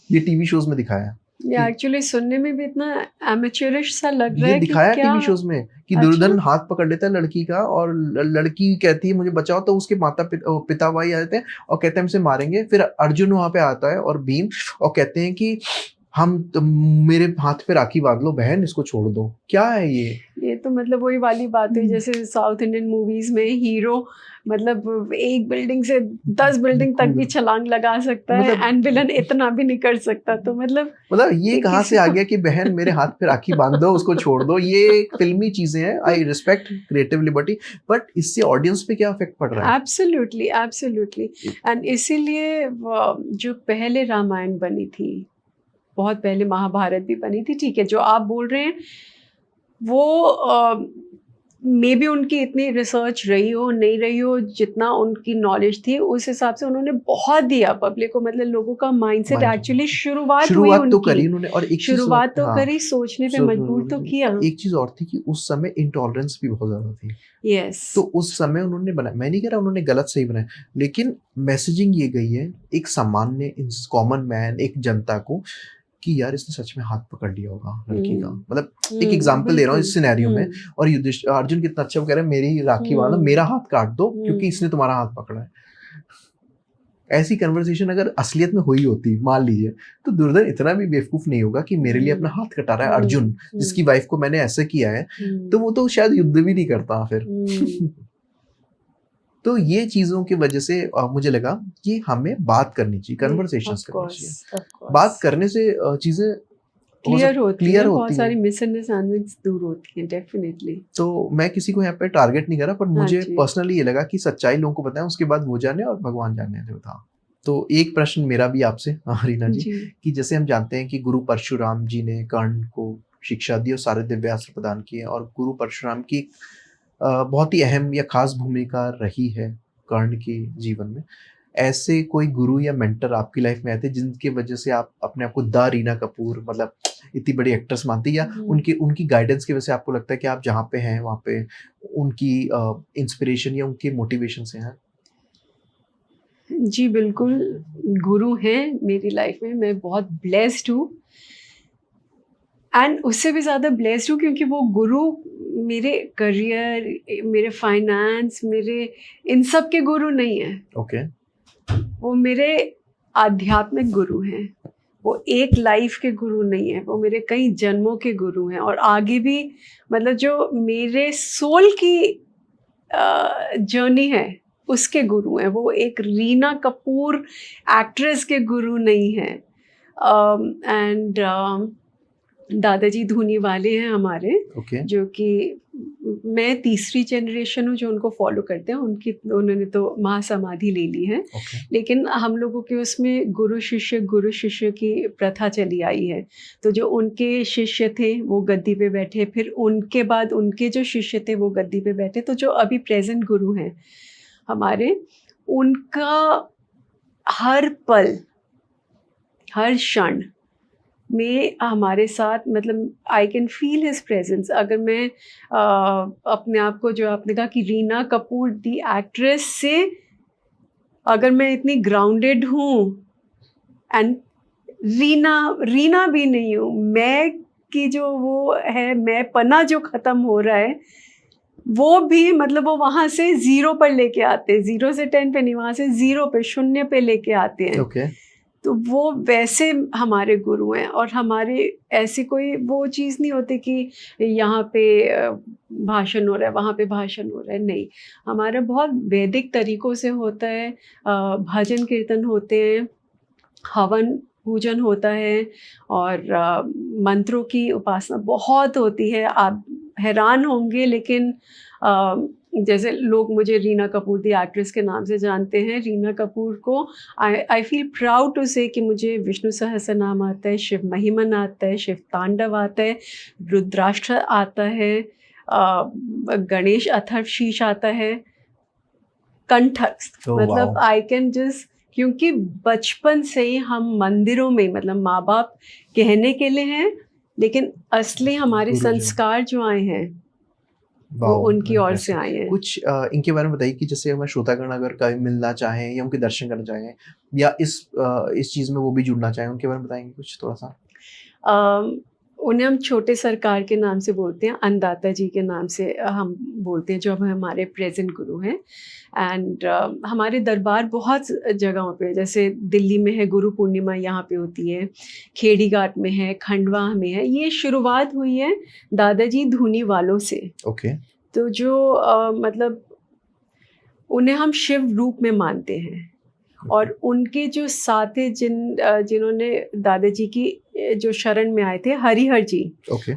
ये टीवी शोज़ में दिखाया है ये कि एक्चुअली सुनने में भी इतना एमेच्योरिश सा लग रहा ये है कि दिखाया क्या। टीवी शोज़ में कि अच्छा, दुर्योधन हाथ पकड़ लेता है लड़की का और लड़की कहती है मुझे बचाओ, तो उसके पिता भाई आ जाते हैं और कहते हैं हम इसे मारेंगे। फिर अर्जुन वहाँ पे आता है और भीम, और कहते हैं कि मेरे हाथ पे राखी बाँध लो बहन, इसको छोड़ दो। क्या है ये? ये तो मतलब वही वाली बात हुई हुँ। जैसे साउथ इंडियन मूवीज़ में हीरो मतलब एक बिल्डिंग से 10 बिल्डिंग तक भी कूद छलांग लगा सकता है मतलब एंड विलन इतना भी नहीं कर सकता। तो मतलब ये ये कहाँ किसी से आ को गया कि बहन मेरे हाथ पे राखी बाँध दो, उसको छोड़ दो। ये फ़िल्मी चीज़ें हैं। I respect creative liberty, but इससे ऑडियंस पे क्या इफ़ेक्ट पड़ रहा है? एब्सोल्युटली, एब्सोल्युटली एंड इसीलिए जो पहले रामायण बनी थी, बहुत पहले महाभारत भी बनी थी, ठीक है, जो आप बोल रहे हैं वो मे बी उनकी इतनी रिसर्च रही हो, नहीं रही हो, जितना उनकी नॉलेज थी, उस हिसाब से उन्होंने बहुत दिया पब्लिक को, मतलब लोगों का माइंडसेट माइंड एक्चुअली शुरुआत हुई शुरुआत तो उनकी। करी उन्होंने, और एक चीज़ और, शुरुआत तो हाँ, करी, सोचने पे सो मजबूर तो किया। एक चीज़ और थी कि उस समय इंटॉलरेंस भी बहुत ज़्यादा थी। यस। तो उस समय उन्होंने बनाया, मैं नहीं कह रहा उन्होंने गलत सही बनाया, लेकिन मैसेजिंग ये गई है एक सामान्य कॉमन मैन, एक जनता को कि यार इसने सच में हाथ पकड़ लिया होगा लड़की का, मतलब एक एग्जांपल दे रहा हूँ इस सिनेरियो में। और युधिष्ठिर अर्जुन कितना अच्छा वो कह रहा है मेरी राखी वाला मेरा हाथ काट दो क्योंकि इसने तुम्हारा हाथ पकड़ा है। ऐसी कन्वर्सेशन अगर असलियत में हुई होती मान लीजिए, तो दुर्योधन इतना भी बेवकूफ नहीं होगा कि मेरे लिए अपना हाथ कटा रहा है अर्जुन जिसकी वाइफ को मैंने ऐसे किया है, तो वो तो शायद युद्ध भी नहीं करता फिर। तो ये चीजों की वजह से मुझे लगा कि हमें बात करनी चाहिए, कन्वर्सेशंस करनी चाहिए। बात करने से चीजें क्लियर होती है, बहुत सारी मिसअंडरस्टैंडिंग्स दूर होती हैं डेफिनेटली। तो मैं किसी को यहाँ पे टारगेट नहीं कर रहा, पर मुझे पर्सनली ये लगा कि सच्चाई लोगों को बताएं, उसके बाद वो जाने और भगवान जाने जो था। तो एक प्रश्न मेरा भी आपसे रीना जी कि जैसे हम जानते हैं कि गुरु परशुराम जी ने कर्ण को शिक्षा दी और सारे दिव्यास्त्र प्रदान किए, और गुरु परशुराम की बहुत ही अहम या खास भूमिका रही है कर्ण के जीवन में। ऐसे कोई गुरु या मेंटर आपकी लाइफ में आए थे जिनके वजह से आप अपने आप को द रीना कपूर मतलब इतनी बड़ी एक्ट्रेस मानती, या उनकी गाइडेंस की वजह से आपको लगता है कि आप जहाँ पे हैं वहाँ पे उनकी इंस्पिरेशन या उनके मोटिवेशन से हैं? जी बिल्कुल, गुरु हैं मेरी लाइफ में, मैं बहुत ब्लेस्ड हूँ। एंड उससे भी ज़्यादा ब्लेस्ड हूँ क्योंकि वो गुरु मेरे करियर, मेरे फाइनेंस, मेरे इन सब के गुरु नहीं हैं। ओके। वो मेरे आध्यात्मिक गुरु हैं, वो एक लाइफ के गुरु नहीं है, वो मेरे कई जन्मों के गुरु हैं। और आगे भी मतलब जो मेरे सोल की जर्नी है उसके गुरु हैं। वो एक रीना कपूर एक्ट्रेस के गुरु नहीं हैं। एंड दादाजी धूनी वाले हैं हमारे, जो कि मैं तीसरी जनरेशन हूँ जो उनको फॉलो करते हैं। उन्होंने तो महासमाधि ले ली है। लेकिन हम लोगों के उसमें गुरु शिष्य की प्रथा चली आई है। तो जो उनके शिष्य थे वो गद्दी पे बैठे, फिर उनके बाद उनके जो शिष्य थे वो गद्दी पे बैठे। तो जो अभी प्रेजेंट गुरु हैं हमारे, उनका हर पल हर क्षण में हमारे साथ, मतलब I can feel his presence. अगर मैं अपने आप को, जो आपने कहा कि रीना कपूर दी एक्ट्रेस से अगर मैं इतनी ग्राउंडेड हूँ, एंड रीना भी नहीं हूँ मैं की जो वो है, मैं पना जो ख़त्म हो रहा है वो भी, मतलब वो वहाँ से 0 पर लेके आते हैं, 0 से 10 पे नहीं, वहाँ से 0 पे, 0 पे लेके आते हैं। तो वो वैसे हमारे गुरु हैं। और हमारे ऐसी कोई वो चीज़ नहीं होती कि यहाँ पे भाषण हो रहा है, वहाँ पे भाषण हो रहा है, नहीं। हमारा बहुत वैदिक तरीक़ों से होता है, भजन कीर्तन होते हैं, हवन पूजन होता है, और मंत्रों की उपासना बहुत होती है। आप हैरान होंगे, लेकिन जैसे लोग मुझे रीना कपूर दी एक्ट्रेस के नाम से जानते हैं। रीना कपूर को आई फील प्राउड टू से कि मुझे विष्णु सहस्रनाम आता है, शिव महिमन आता है, शिव तांडव आता है, रुद्राष्ट्र आता है, गणेश अथर्वशीष आता है, कंठस्थ। मतलब आई कैन जस्ट, क्योंकि बचपन से ही हम मंदिरों में, मतलब माँ बाप कहने के लिए हैं, लेकिन असली हमारे संस्कार जो आए हैं वो उनकी ओर से आए हैं। कुछ इनके बारे में बताइए कि जैसे हमारे श्रोतागण अगर कभी मिलना चाहें या उनके दर्शन करना चाहें, या इस चीज़ में वो भी जुड़ना चाहें, उनके बारे में बताएंगे कुछ थोड़ा सा? उन्हें हम छोटे सरकार के नाम से बोलते हैं, अन्नदाता जी के नाम से हम बोलते हैं, जो हमारे प्रेजेंट गुरु हैं। एंड हमारे दरबार बहुत जगहों पे, जैसे दिल्ली में है गुरु पूर्णिमा, यहाँ पे होती है, खेड़ी घाट में है, खंडवा में है। ये शुरुआत हुई है दादाजी धूनी वालों से। तो जो मतलब उन्हें हम शिव रूप में मानते हैं, और उनके जो साथी जिन्होंने दादाजी की जो शरण में आए थे, हरिहर जी,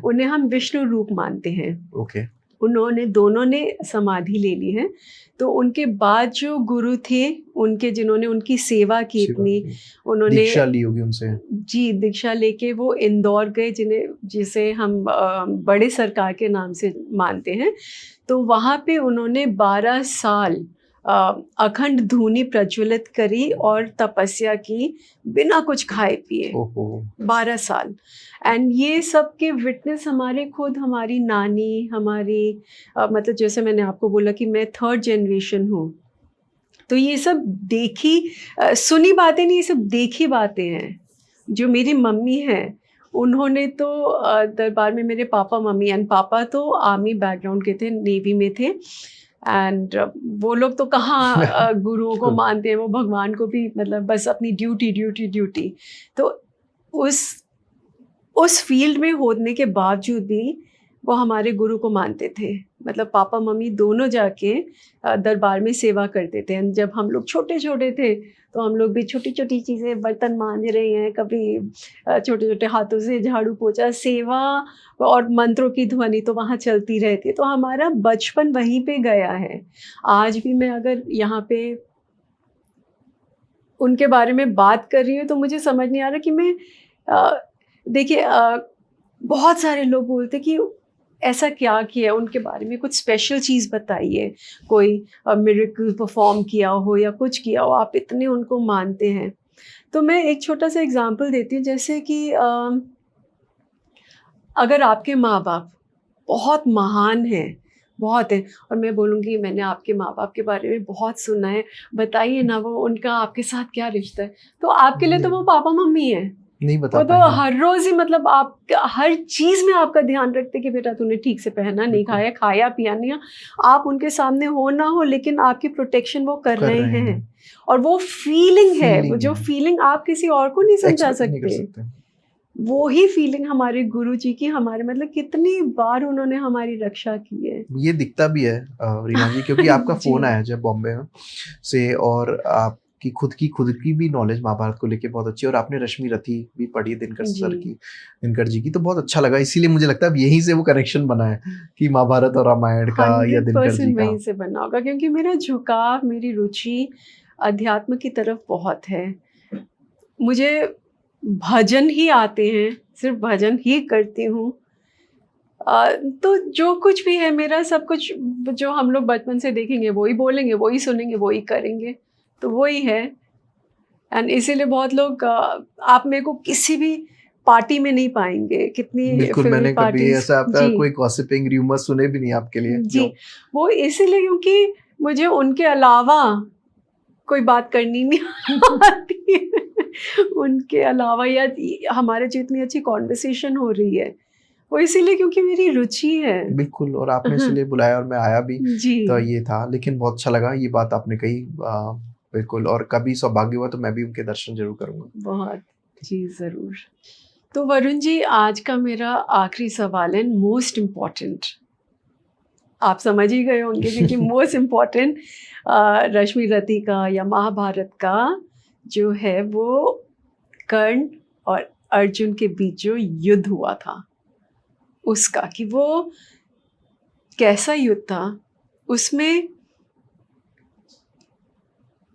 उन्हें हम विष्णु रूप मानते हैं। उन्होंने दोनों ने समाधि ले ली है। तो उनके बाद जो गुरु थे, उनके जिन्होंने उनकी सेवा की इतनी, उन्होंने दीक्षा ली होगी उनसे। जी, दीक्षा लेके वो इंदौर गए, जिसे हम बड़े सरकार के नाम से मानते हैं। तो वहाँ पे उन्होंने 12 साल अखंड धूनी प्रज्वलित करी और तपस्या की, बिना कुछ खाए पिए, 12 साल। एंड ये सब के विटनेस हमारे खुद हमारी नानी, हमारी मतलब जैसे मैंने आपको बोला कि मैं 3rd जनरेशन हूँ, तो ये सब देखी सुनी बातें नहीं, ये सब देखी बातें हैं। जो मेरी मम्मी है, उन्होंने तो दरबार में मेरे पापा मम्मी एंड पापा तो आर्मी बैकग्राउंड के थे, नेवी में थे एंड वो लोग तो कहाँ गुरुओं को बिल्कुल। मानते हैं, वो भगवान को भी मतलब बस अपनी ड्यूटी ड्यूटी ड्यूटी। तो उस उस फील्ड में होने के बावजूद भी वो हमारे गुरु को मानते थे। मतलब पापा मम्मी दोनों जाके दरबार में सेवा करते थे एंड जब हम लोग छोटे-छोटे थे, तो हम लोग भी छोटी-छोटी चीज़ें बर्तन मांज रहे हैं, कभी छोटे-छोटे हाथों से झाड़ू पोंछा, सेवा और मंत्रों की ध्वनि तो वहाँ चलती रहती है। तो हमारा बचपन वहीं पे गया है। आज भी मैं अगर यहाँ पे उनके बारे में बात कर रही हूँ, तो मुझे समझ नहीं आ रहा कि मैं देखिए बहुत सारे लोग बोलते कि ऐसा क्या किया उनके बारे में, कुछ स्पेशल चीज़ बताइए, कोई मिरेकल परफॉर्म किया हो या कुछ किया हो, आप इतने उनको मानते हैं। तो मैं एक छोटा-सा एग्ज़ाम्पल देती हूँ, जैसे कि अगर आपके माँ-बाप बहुत महान हैं, बहुत हैं और मैं बोलूँगी मैंने आपके माँ-बाप के बारे में बहुत सुना है, बताइए ना वो उनका आपके साथ क्या रिश्ता है? तो आपके लिए तो वो पापा-मम्मी हैं। नहीं बता वो तो पाएँगे। हर रोज़ ही मतलब आप हर चीज़ में आपका ध्यान रखते कि बेटा तूने ठीक से पहना नहीं, बिल्कुल। खाया, खाया-पिया नहीं। आप उनके सामने हो ना हो लेकिन आपकी प्रोटेक्शन वो कर कर रहे रहे हैं। हैं। और वो फीलिंग है, वो फीलिंग जो है, फीलिंग आप किसी और को नहीं समझा एक्सप्रेस नहीं कर सकते। सकते। वो ही फीलिंग हमारे गुरुजी की हमारे मतलब कितनी बार उन्होंने हमारी रक्षा की है। ये दिखता भी है रीना जी, क्योंकि आपका जी। फ़ोन आया जब बॉम्बे में से, और आपकी खुद की भी नॉलेज महाभारत को लेके बहुत अच्छी है, और आपने रश्मि रथी भी पढ़ी दिनकर जी। सर की, दिनकर जी की, तो बहुत अच्छा लगा। इसीलिए मुझे लगता है अब यहीं से वो कनेक्शन बना है कि महाभारत और रामायण का या दिनकर जी 100% का। वहीं से बना होगा क्योंकि मेरा झुकाव, मेरी रुचि अध्यात्म की तरफ बहुत है। मुझे भजन ही आते हैं, सिर्फ़ भजन ही करती हूँ। तो जो कुछ भी है मेरा सब कुछ जो हम लोग बचपन से देखेंगे, वो ही बोलेंगे, वो ही सुनेंगे, वो ही करेंगे, तो वो ही है। एंड इसीलिए बहुत लोग आप मेरे को किसी भी पार्टी में नहीं पाएँगे, कितनी बिल्कुल, फ़िल्मी मैंने कभी पार्टीज़ ऐसा आपका जी। कोई गॉसिपिंग र्यूमर सुने भी नहीं आपके लिए, जी, क्यों? वो इसीलिए क्योंकि मुझे उनके अलावा कोई बात करनी नहीं आती है। उनके अलावा या हमारे जो इतनी अच्छी कन्वर्सेशन हो रही है, वो इसीलिए क्योंकि मेरी रुचि है। बिल्कुल, और आपने इसीलिए बुलाया और मैं आया भी, जी, तो ये था। लेकिन बहुत अच्छा लगा ये बात आपने कही, बिल्कुल, और कभी सौभाग्य हुआ तो मैं भी उनके दर्शन ज़रूर करूँगा। बहुत। जी, ज़रूर। तो वरुण जी, आज का मेरा आखिरी सवाल है, मोस्ट इम्पोर्टेंट। आप समझ ही गए होंगे क्योंकि मोस्ट इम्पोर्टेंट रश्मि रति का या महाभारत का जो है वो कर्ण और अर्जुन के बीच जो युद्ध हुआ था, उसका कि वो कैसा युद्ध था? उसमें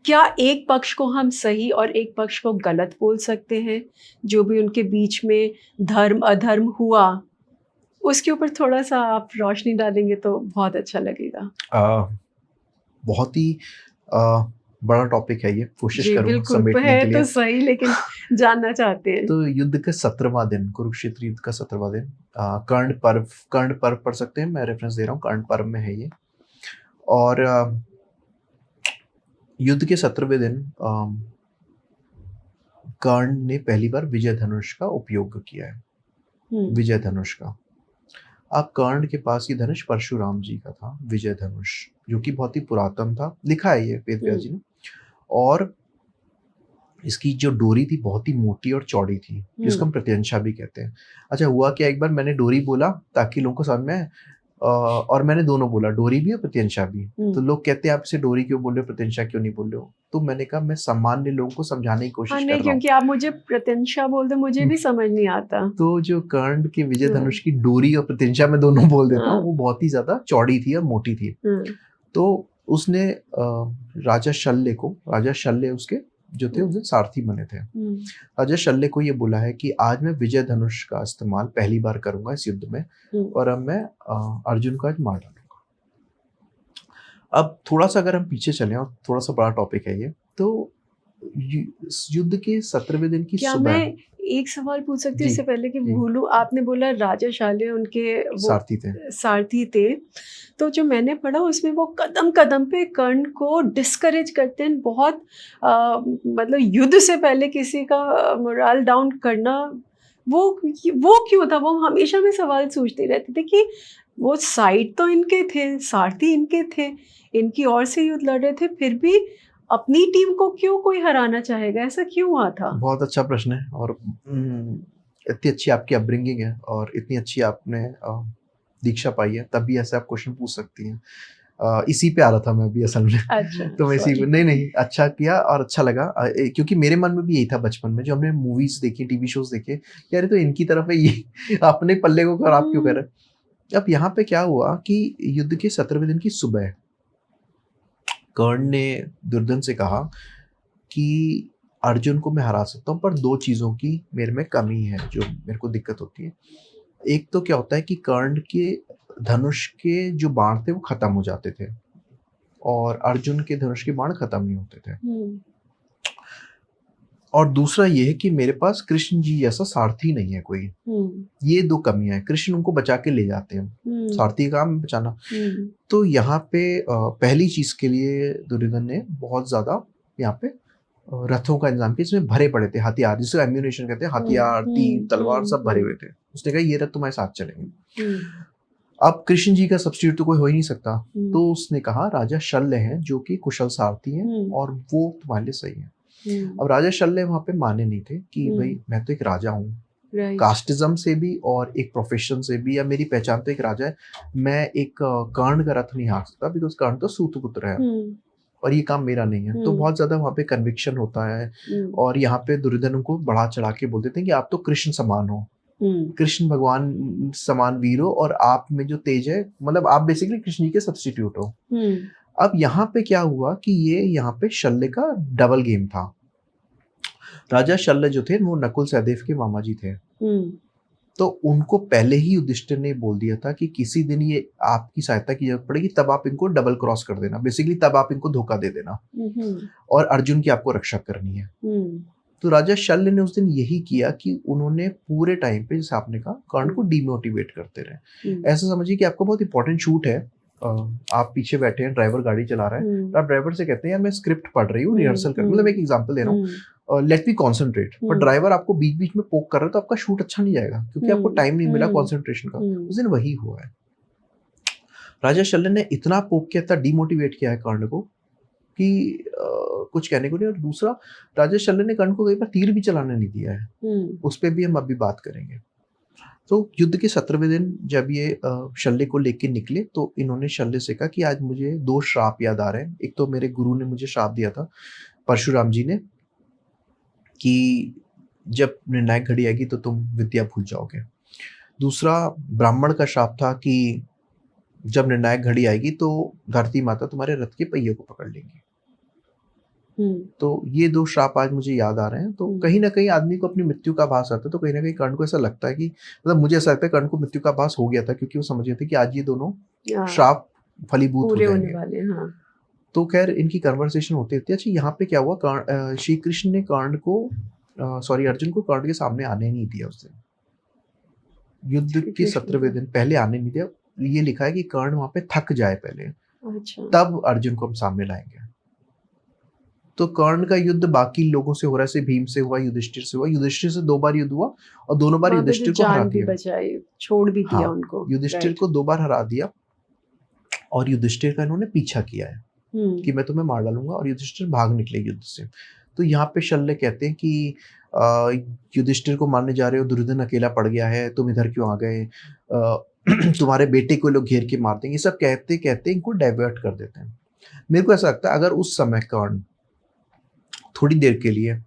क्या एक पक्ष को हम सही और एक पक्ष को गलत बोल सकते हैं? जो भी उनके बीच में धर्म-अधर्म हुआ, उसके ऊपर थोड़ा-सा आप रोशनी डालेंगे तो बहुत अच्छा लगेगा। अ, बहुत ही अ, बड़ा टॉपिक है ये, कोशिश जी, करूँगा बिल्कुल, समेटने है के तो लिए। सही लेकिन जानना चाहते हैं। तो युद्ध का 17वाँ दिन, कुरुक्षेत्र युद्ध का 17वाँ दिन, कर्ण पर्व पढ़ सकते हैं, मैं रेफ़रेंस दे रहा हूँ, कर्ण पर्व में है ये। और युद्ध के 17वें दिन कर्ण ने पहली बार विजय धनुष का उपयोग किया है, हुँ, विजय धनुष का। अब कर्ण के पास ये धनुष परशुराम जी का था, विजय धनुष, जो कि बहुत ही पुरातन था, लिखा है ये वेद व्यास हुँ, जी ने। और इसकी जो डोरी थी बहुत ही मोटी और चौड़ी थी, हुँ, जिसको हम प्रत्यंचा भी कहते हैं। अच्छा हुआ क्या, एक बार मैंने डोरी बोला ताकि लोगों को समझ में आए, और मैंने दोनों बोला, डोरी भी और प्रत्यंचा भी। तो हुँ। लोग कहते हैं आप इसे डोरी क्यों बोल रहे हो, प्रत्यंचा क्यों नहीं बोल रहे हो? तो मैंने कहा मैं सामान्य लोगों को समझाने की हाँ, कोशिश कर नहीं रहा हूँ। क्योंकि आप मुझे प्रत्यंषा बोल दो मुझे भी समझ नहीं आता। तो जो कर्ण की विजय हाँ, धनुष की डोरी और प्रत्यंचा मैं दोनों बोल देता हूँ, हाँ, वो बहुत ही ज़्यादा चौड़ी थी और मोटी थी। हाँ, तो उसने राजा शल्य उसके जो थे हुँ, उसके सारथी बने थे। हुँ, राजा शल्य को ये बोला है कि आज मैं विजय धनुष का इस्तेमाल पहली बार करूँगा इस युद्ध में, हुँ, और अब मैं अर्जुन को आज मार डालूँगा। अब थोड़ा-सा अगर हम पीछे चलें, और थोड़ा-सा बड़ा टॉपिक है ये, तो इस युद्ध के 17वें दिन की क्या सुबह। मैं एक सवाल पूछ सकती हूँ जी इससे पहले कि जी भूलूं, आपने बोला राजा शाल्य उनके वो सारथी थे। सारथी थे, तो जो मैंने पढ़ा उसमें वो कदम-कदम पे कर्ण को डिस्करेज करते हैं बहुत, मतलब युद्ध से पहले किसी का मोरल डाउन करना, वो क्यों था? वो हमेशा मैं सवाल सोचती रहती थी कि वो साइड तो इनके थे, सारथी इनके थे, इनकी ओर से युद्ध लड़ रहे थे, फिर भी अपनी टीम को क्यों कोई हराना चाहेगा? ऐसा क्यों हुआ था? बहुत अच्छा प्रश्न है और इतनी अच्छी आपकी अपब्रिंगिंग है और इतनी अच्छी आपने दीक्षा पाई है, तब भी ऐसे आप क्वेश्चन पूछ सकती हैं। इसी पे आ रहा था मैं भी असल में। अच्छा, तो मैं इसी सॉरी। नहीं, अच्छा किया और अच्छा लगा क्योंकि मेरे मन में भी यही था बचपन में, जो हमने मूवीज़ देखी, टीवी शोज़ देखे, यार ये तो इनकी तरफ है, ये अपने पल्ले को खराब क्यों कर हुँ, रहे हैं? अब यहाँ पे क्या हुआ कि युद्ध के 17वें दिन की सुबह कर्ण ने दुर्योधन से कहा कि अर्जुन को मैं हरा सकता हूँ, पर 2 चीज़ों की मेरे में कमी है, जो मेरे को दिक्कत होती है। एक तो क्या होता है कि कर्ण के धनुष के जो बाण थे वो खत्म हो जाते थे और अर्जुन के धनुष के बाण खत्म नहीं होते थे। हुँ, और दूसरा ये है कि मेरे पास कृष्ण जी जैसा सारथी नहीं है कोई। हुँ, ये 2 कमियाँ हैं। कृष्ण उनको बचा के ले जाते हैं, हुँ, सारथी का काम है बचाना। हुँ, तो यहाँ पे पहली चीज़ के लिए दुर्योधन ने बहुत ज़्यादा यहाँ पे रथों का इंतज़ाम किया, जिसमें भरे पड़े थे हथियार, जिसे एम्यूनेशन कहते हैं, हुँ, हथियार, तीर, हुँ, तलवार हुँ, सब भरे हुँ, हुए थे। उसने कहा ये रथ तुम्हारे साथ चलेंगे। हुँ, अब कृष्ण जी का सब्स्टिट्यूट तो कोई हो ही नहीं सकता, हुँ, तो उसने कहा राजा शल्य हैं जो कि कुशल सारथी हैं हुँ, और वो तुम्हारे लिए सही है। हुँ, अब राजा शल्य वहाँ पे माने नहीं थे कि हुँ, भई मैं तो एक राजा हूँ, राइट। कास्टिज़्म से भी और एक प्रोफ़ेशन से भी, या मेरी पहचान तो एक राजा है, मैं एक कर्ण का रथ नहीं हाँक सकता, बिकॉज़ कर्ण तो सूतपुत्र है हुँ, और ये काम मेरा नहीं है। तो हुँ, बहुत ज़्यादा वहाँ पे कन्विक्शन होता है हुँ, और यहाँ पे दुर्योधन उनको बढ़ा-चढ़ा के बोल देते हैं कि आप तो कृष्ण समान हो। हुँ, कृष्ण भगवान समान वीर हो और आप में जो तेज है, मतलब आप बेसिकली कृष्ण जी के सब्स्टिट्यूट हो। हुँ, अब यहाँ पे क्या हुआ कि ये यहाँ पे शल्य का डबल गेम था। राजा शल्य जो थे वो नकुल सहदेव के मामा जी थे। हुँ, तो उनको पहले ही युधिष्ठिर ने बोल दिया था कि किसी दिन ये आपकी सहायता की ज़रूरत पड़ेगी, तब आप इनको डबल क्रॉस कर देना। बेसिकली तब आप इनको धोखा दे देना हुँ, और अर्जुन की आपको रक्षा करनी है। हुँ, तो राजा शल्य ने उस दिन यही किया कि उन्होंने पूरे टाइम पे, जैसे आपने कहा, कर्ण को डिमोटिवेट करते रहे। हुँ, ऐसा समझिए कि आपका बहुत इंपॉर्टेंट शूट है, अ, आप पीछे बैठे हैं, ड्राइवर गाड़ी चला रहा है, हुँ, आप ड्राइवर से कहते हैं यार मैं स्क्रिप्ट पढ़ रही हूँ, हुँ, रिहर्सल कर, मतलब हुँ, एक एग्जांपल दे रहा हूँ, हुँ, लेट मी कंसंट्रेट, पर हुँ, ड्राइवर आपको बीच-बीच में पोक कर रहा है तो आपका शूट अच्छा नहीं जाएगा क्योंकि आपको हुँ, टाइम नहीं मिला हुँ, कंसंट्रेशन का। हुँ, उस दिन वही हुआ है। राजा शल्य ने इतना पोक किया, इतना डिमोटिवेट किया है कर्ण को कि कुछ कहने को नहीं। और दूसरा, राजा शल्य ने कर्ण को कई बार तीर भी चलाने नहीं दिया है। हुँ, उस पे भी हम अभी बात करेंगे। तो युद्ध के 17वें दिन जब ये शल्य को लेके निकले तो इन्होंने शल्य से कहा कि आज मुझे 2 श्राप याद आ रहे हैं। एक तो मेरे गुरु ने मुझे श्राप दिया था, परशुराम जी ने, कि जब निर्णायक घड़ी आएगी तो तुम विद्या भूल जाओगे। दूसरा, ब्राह्मण का श्राप था कि जब निर्णायक घड़ी आएगी तो धरती माता तुम्हारे रथ के पहिए को पकड़ लेंगी। हुँ, तो ये 2 श्राप आज मुझे याद आ रहे हैं। तो हुँ, कहीं न कहीं आदमी को अपनी मृत्यु का आभास आता है, तो कहीं न कहीं कर्ण को ऐसा लगता है कि, मतलब मुझे ऐसा लगता है कर्ण को मृत्यु का आभास हो गया था क्योंकि वो समझ गए थे कि आज ये दोनों हाँ, श्राप फलीभूत हो पूरे होने जाएँगे। वाले हैं, हाँ। तो ख़ैर इनकी कन्वर्सेशन होती रहती है। अच्छा, यहाँ पे क्या हुआ, श्री कृष्ण ने कर्ण को सॉरी अर्जुन को कर्ण के सामने आने नहीं दिया उस दिन। युद्ध श्री के कृष्ण 17वें का, दिन पहले आने नहीं दिया। ये लिखा है कि कर्ण वहाँ पे थक जाए पहले, अच्छा, तब अर्जुन को हम सामने लाएँगे। तो कर्ण का युद्ध बाकी लोगों से हो रहा है, जैसे भीम से हुआ, युधिष्ठिर से हुआ। युधिष्ठिर से 2 बार युद्ध हुआ और दोनों बार वहाँ पे तो युधिष्ठिर को हरा जान भी दिया। बचाई, छोड़ भी दिया हाँ, उनको, युधिष्ठिर राइट। को 2 बार हरा दिया और युधिष्ठिर का इन्होंने पीछा किया है हुँ, कि मैं तुम्हें मार डालूँगा, और युधिष्ठिर भाग निकले युद्ध से। तो यहाँ पे शल्य कहते हैं कि युधिष्ठिर को मारने जा रहे हो, दुर्योधन अकेला पड़ गया है, तुम इधर क्यों आ गए? तुम्हारे बेटे को लोग घेर के मार देंगे। ये सब कहते-कहते इनको डाइवर्ट कर देते हैं। मेरे को ऐसा लगता है अगर उस समय कर्ण थोड़ी देर के लिए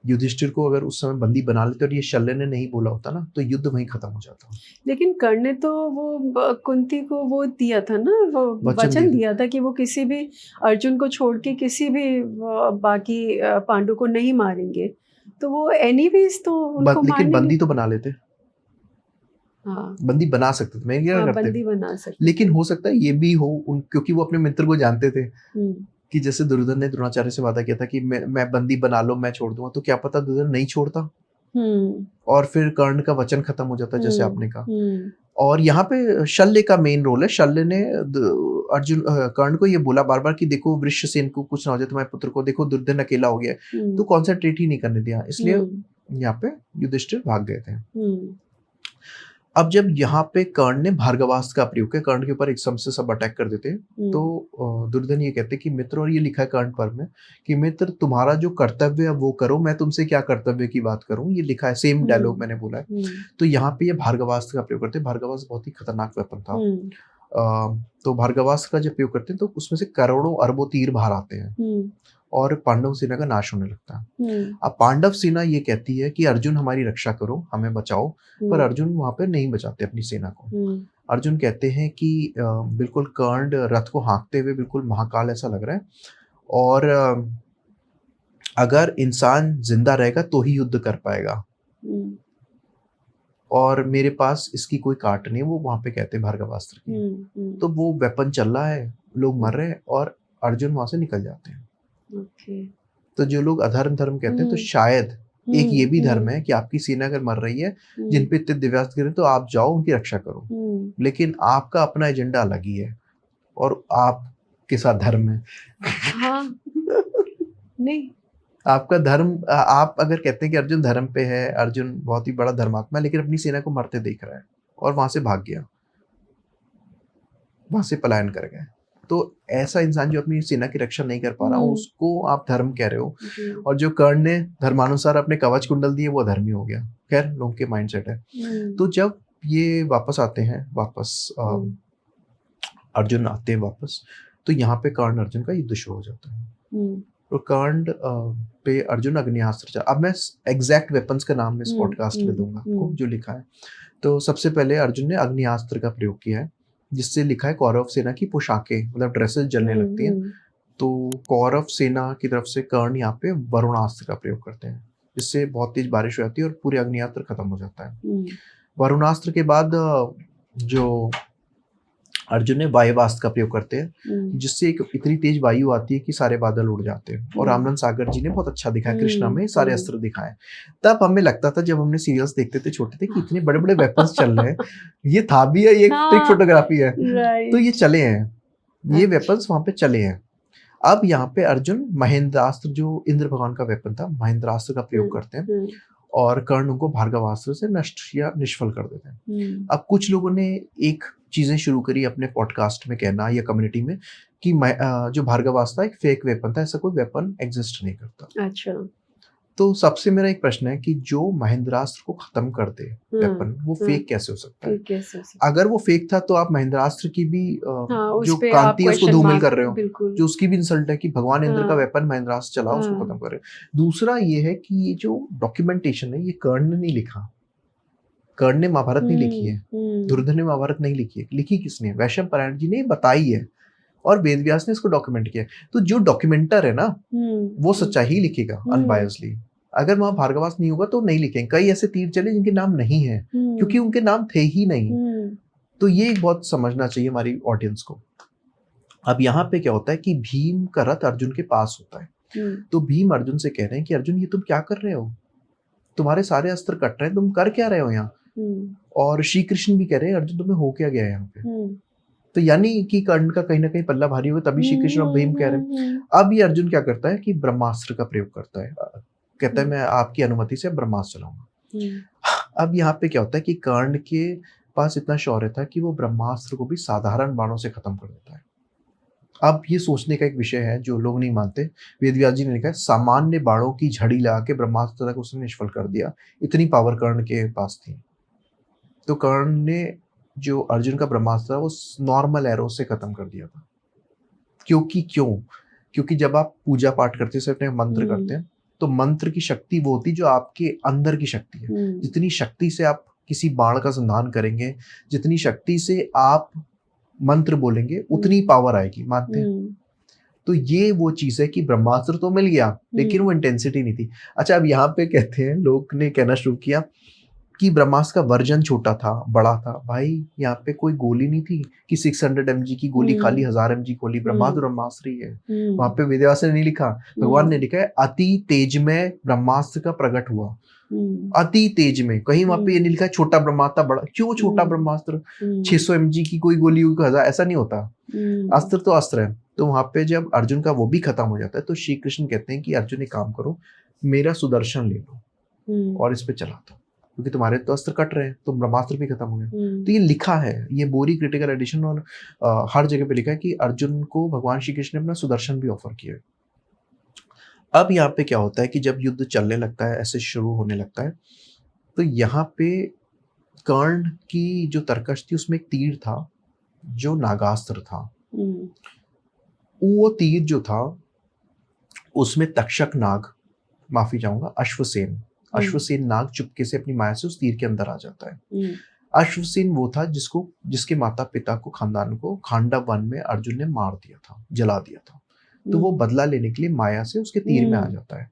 युधिष्ठिर को अगर उस समय बंदी बना लेते और ये शल्य ने नहीं बोला होता ना, तो युद्ध वहीं खत्म हो जाता। लेकिन कर्ण ने तो वो कुंती को वो दिया था ना, वो वचन दिए वचन थे। दिया था कि वो किसी भी अर्जुन को छोड़ के किसी भी बाकी पांडु को नहीं मारेंगे। तो वो एनीवेज़ तो उनको लेकिन मारने नहीं। बंदी तो बना लेते। हाँ, बंदी बना सकते थे, मैं क्या हाँ, करते। बंदी बना सकते लेकिन थे। हो सकता है ये भी हो क्योंकि वो अपने मित्र को जानते थे हुँ, कि जैसे दुर्योधन ने द्रोणाचार्य से वादा किया था कि मैं बंदी बना लो, मैं छोड़ दूंगा, तो क्या पता दुर्योधन नहीं छोड़ता। और फिर कर्ण का वचन खत्म हो जाता है, जैसे आपने कहा। और यहाँ पे शल्य का मेन रोल है। शल्य ने अर्जुन कर्ण को ये बोला बार बार कि देखो वृषसेन को कुछ ना हो जाए, तुम्हारे पुत्र को देखो, दुर्योधन अकेला हो गया है, तो कॉन्सेंट्रेट ही नहीं करने दिया, इसलिए यहाँ पे युधिष्ठिर भाग गए थे। अब जब यहाँ पे कर्ण ने भार्गवास्त्र का प्रयोग किया, कर्ण के ऊपर एकदम से सब अटैक कर देते, तो दुर्योधन ये कहते कि मित्र, और ये लिखा है कर्ण पर्व में कि मित्र तुम्हारा जो कर्तव्य है वो करो, मैं तुमसे क्या कर्तव्य की बात करूं, ये लिखा है, सेम डायलॉग मैंने बोला है। तो यहाँ पे ये भार्गवास्त्र का प्रयोग करते हैं। भार्गवास्त्र बहुत ही खतरनाक वेपन था। तो भार्गवास्त्र का जब प्रयोग करते हैं तो उसमें से करोड़ों अरबों तीर बाहर आते हैं और पांडव सेना का नाश होने लगता है। अब पांडव सेना ये कहती है कि अर्जुन हमारी रक्षा करो, हमें बचाओ, पर अर्जुन वहां पे नहीं बचाते अपनी सेना को। अर्जुन कहते हैं कि बिल्कुल कर्ण रथ को हाँकते हुए बिल्कुल महाकाल ऐसा लग रहा है, और अगर इंसान जिंदा रहेगा तो ही युद्ध कर पाएगा, और मेरे पास इसकी कोई काट नहीं। वो वहां पे कहते हैं भार्गवास्त्र की। तो वो वेपन चल रहा है, लोग मर रहे हैं, और अर्जुन वहां से निकल जाते हैं। तो जो लोग अधर्म धर्म कहते हैं, तो शायद एक ये भी धर्म है कि आपकी सेना अगर मर रही है, जिन पे इतने दिव्यास्त्र गिरे, तो आप जाओ उनकी रक्षा करो, लेकिन आपका अपना एजेंडा अलग ही है और आपके साथ धर्म है। हाँ। नहीं, आपका धर्म, आप अगर कहते हैं कि अर्जुन धर्म पे है, अर्जुन बहुत ही बड़ा धर्मात्मा है, लेकिन अपनी सेना को मरते देख रहा है और वहां से भाग गया, वहां से पलायन कर गया, तो ऐसा इंसान जो अपनी सेना की रक्षा नहीं कर पा रहा, उसको आप धर्म कह रहे हो। और जो कर्ण ने धर्मानुसार अपने कवच कुंडल दिए, वो धर्मी हो गया। खैर, लोगों के माइंडसेट है। तो जब ये वापस आते हैं, अर्जुन आते हैं वापस, तो यहाँ पे कर्ण अर्जुन का युद्ध शुरू हो जाता है। तो कर्ण पे अर्जुन अग्नियास्त्र, अब मैं एग्जैक्ट वेपन्स का नाम इस पॉडकास्ट में दूंगा आपको, जो लिखा है। तो सबसे पहले अर्जुन ने अग्नियास्त्र का प्रयोग किया है, जिससे लिखा है कौरव सेना की पोशाकें, मतलब ड्रेसेस जलने लगती हैं। तो कौरव सेना की तरफ से कर्ण यहाँ पे वरुणास्त्र का प्रयोग करते हैं, जिससे बहुत तेज बारिश हो जाती है और पूरे अग्नियास्त्र खत्म हो जाता है। वरुणास्त्र के बाद जो अर्जुन ने वायुवास्त्र का प्रयोग करते हैं, जिससे एक इतनी तेज वायु आती है कि सारे बादल उड़ जाते हैं। और आनंद सागर जी ने बहुत अच्छा दिखाया, कृष्णा में सारे अस्त्र दिखाए। तब हमें लगता था, जब हमने सीरियल्स देखते थे छोटे थे, कि इतने बड़े बड़े वेपन्स चल रहे हैं, ये था भी है, ये ट्रिक फोटोग्राफी है, तो ये चले हैं, ये वेपन्स वहां पे चले हैं। अब यहाँ पे अर्जुन महेंद्रास्त्र, जो इंद्र भगवान का वेपन था, महेंद्रास्त्र का प्रयोग करते हैं, और कर्ण उनको भार्गवास्त्र से नष्ट या निष्फल कर देते हैं। अब कुछ लोगों ने एक चीजें शुरू करी अपने पॉडकास्ट में कहना, या कम्युनिटी में, कि जो भार्गवास्त्र एक फेक वेपन था, ऐसा कोई वेपन एग्जिस्ट नहीं करता। अच्छा। तो सबसे मेरा एक प्रश्न है कि जो महेंद्रास्त्र को खत्म कर दे वेपन, वो फेक कैसे हो सकता है? अगर वो फेक था तो आप महेंद्रास्त्र की भी जो कांति है उसको धूमिल कर रहे हो, जो उसकी भी इंसल्ट है कि भगवान इंद्र का वेपन महेंद्रास्त्र चलाओ, उसको खत्म कर रहे हो। दूसरा ये है कि ये जो डॉक्यूमेंटेशन है, ये कर्ण ने नहीं लिखा, कर्ण ने महाभारत नहीं लिखी है, दुर्योधन ने महाभारत नहीं लिखी है, लिखी किसने? वैशंपायन जी ने बताई है, और वेद व्यास ने इसको डॉक्यूमेंट किया। तो जो डॉक्यूमेंटर है ना, वो सच्चाई ही लिखेगा अनबायसली। अगर वहां भार्गवास्त्र नहीं होगा तो नहीं लिखेंगे। कई ऐसे तीर चले जिनके नाम नहीं है, क्योंकि उनके नाम थे ही नहीं। तो ये बहुत समझना चाहिए हमारी ऑडियंस को। अब यहाँ पे क्या होता है कि भीम का रथ अर्जुन के पास होता है, तो भीम अर्जुन से कह रहे हैं कि अर्जुन, ये तुम क्या कर रहे हो? तुम्हारे सारे अस्त्र कट रहे हैं, तुम कर क्या रहे हो यहाँ? और श्री कृष्ण भी कह रहे हैं, अर्जुन तुम्हें हो क्या गया यहाँ पे? तो यानी कि कर्ण का कहीं ना कहीं पल्ला भारी हुआ, तभी श्री कृष्ण और भीम कह रहे हैं। अब ये अर्जुन क्या करता है कि ब्रह्मास्त्र का प्रयोग करता है, कहता है मैं आपकी अनुमति से ब्रह्मास्त्र चलाऊंगा। अब यहाँ पे क्या होता है कि कर्ण के पास इतना शौर्य था कि वो ब्रह्मास्त्र को भी साधारण बाणों से खत्म कर देता है। अब ये सोचने का एक विषय है जो लोग नहीं मानते। वेदव्यास जी ने लिखा है, सामान्य बाणों की झड़ी लगा के ब्रह्मास्त्र तक उसने निष्फल कर दिया, इतनी पावर कर्ण के पास थी। तो कर्ण ने जो अर्जुन का ब्रह्मास्त्र वो नॉर्मल एरो से खत्म कर दिया था। क्योंकि जब आप पूजा पाठ करते हैं, अपने मंत्र करते हैं, तो मंत्र की शक्ति वो होती जो आपके अंदर की शक्ति है। जितनी शक्ति से आप किसी बाण का संधान करेंगे, जितनी शक्ति से आप मंत्र बोलेंगे, उतनी पावर आएगी। मानते हैं? तो ये वो चीज है कि ब्रह्मास्त्र तो मिल गया, लेकिन वो इंटेंसिटी नहीं थी। अच्छा, अब यहाँ पे कहते हैं, लोग ने कहना शुरू किया कि ब्रह्मास्त्र का वर्जन छोटा था, बड़ा था। भाई यहाँ पे कोई गोली नहीं थी कि 600 mg की गोली खाली, 1000 mg गोली। ब्रह्मास्त्र ब्रह्मास्त्र ही है। वहां पे वेदव्यास ने नहीं लिखा, भगवान ने लिखा है अति तेज में ब्रह्मास्त्र का प्रकट हुआ। अति तेज में, कहीं वहां पे ये नहीं लिखा है छोटा ब्रह्मास्त्र बड़ा। क्यों छोटा ब्रह्मास्त्र? 600 mg की कोई गोली हुई, 1000, ऐसा नहीं होता। अस्त्र तो अस्त्र है। तो वहां पे जब अर्जुन का वो भी खत्म हो जाता है तो श्री कृष्ण कहते हैं कि अर्जुन एक काम करो, मेरा सुदर्शन ले लो और इस पे चला दो, क्योंकि तुम्हारे तो अस्त्र कट रहे हैं, तो ब्रह्मास्त्र भी खत्म हो गया। तो ये लिखा है, ये बोरी क्रिटिकल एडिशन और हर जगह पे लिखा है कि अर्जुन को भगवान श्री कृष्ण ने अपना सुदर्शन भी ऑफर किया है। अब यहाँ पे क्या होता है कि जब युद्ध चलने लगता है, ऐसे शुरू होने लगता है, तो यहाँ पे कर्ण की जो तरकश थी उसमें एक तीर था जो नागास्त्र था। वो तीर जो था उसमें तक्षक नाग, माफी चाहूंगा, अश्वसेन नाग चुपके से अपनी माया से उस तीर के अंदर आ जाता है। अश्वसेन वो था जिसके माता पिता को, खानदान को खांडव वन में अर्जुन ने मार दिया था, जला दिया था। तो वो बदला लेने के लिए माया से उसके तीर में आ जाता है।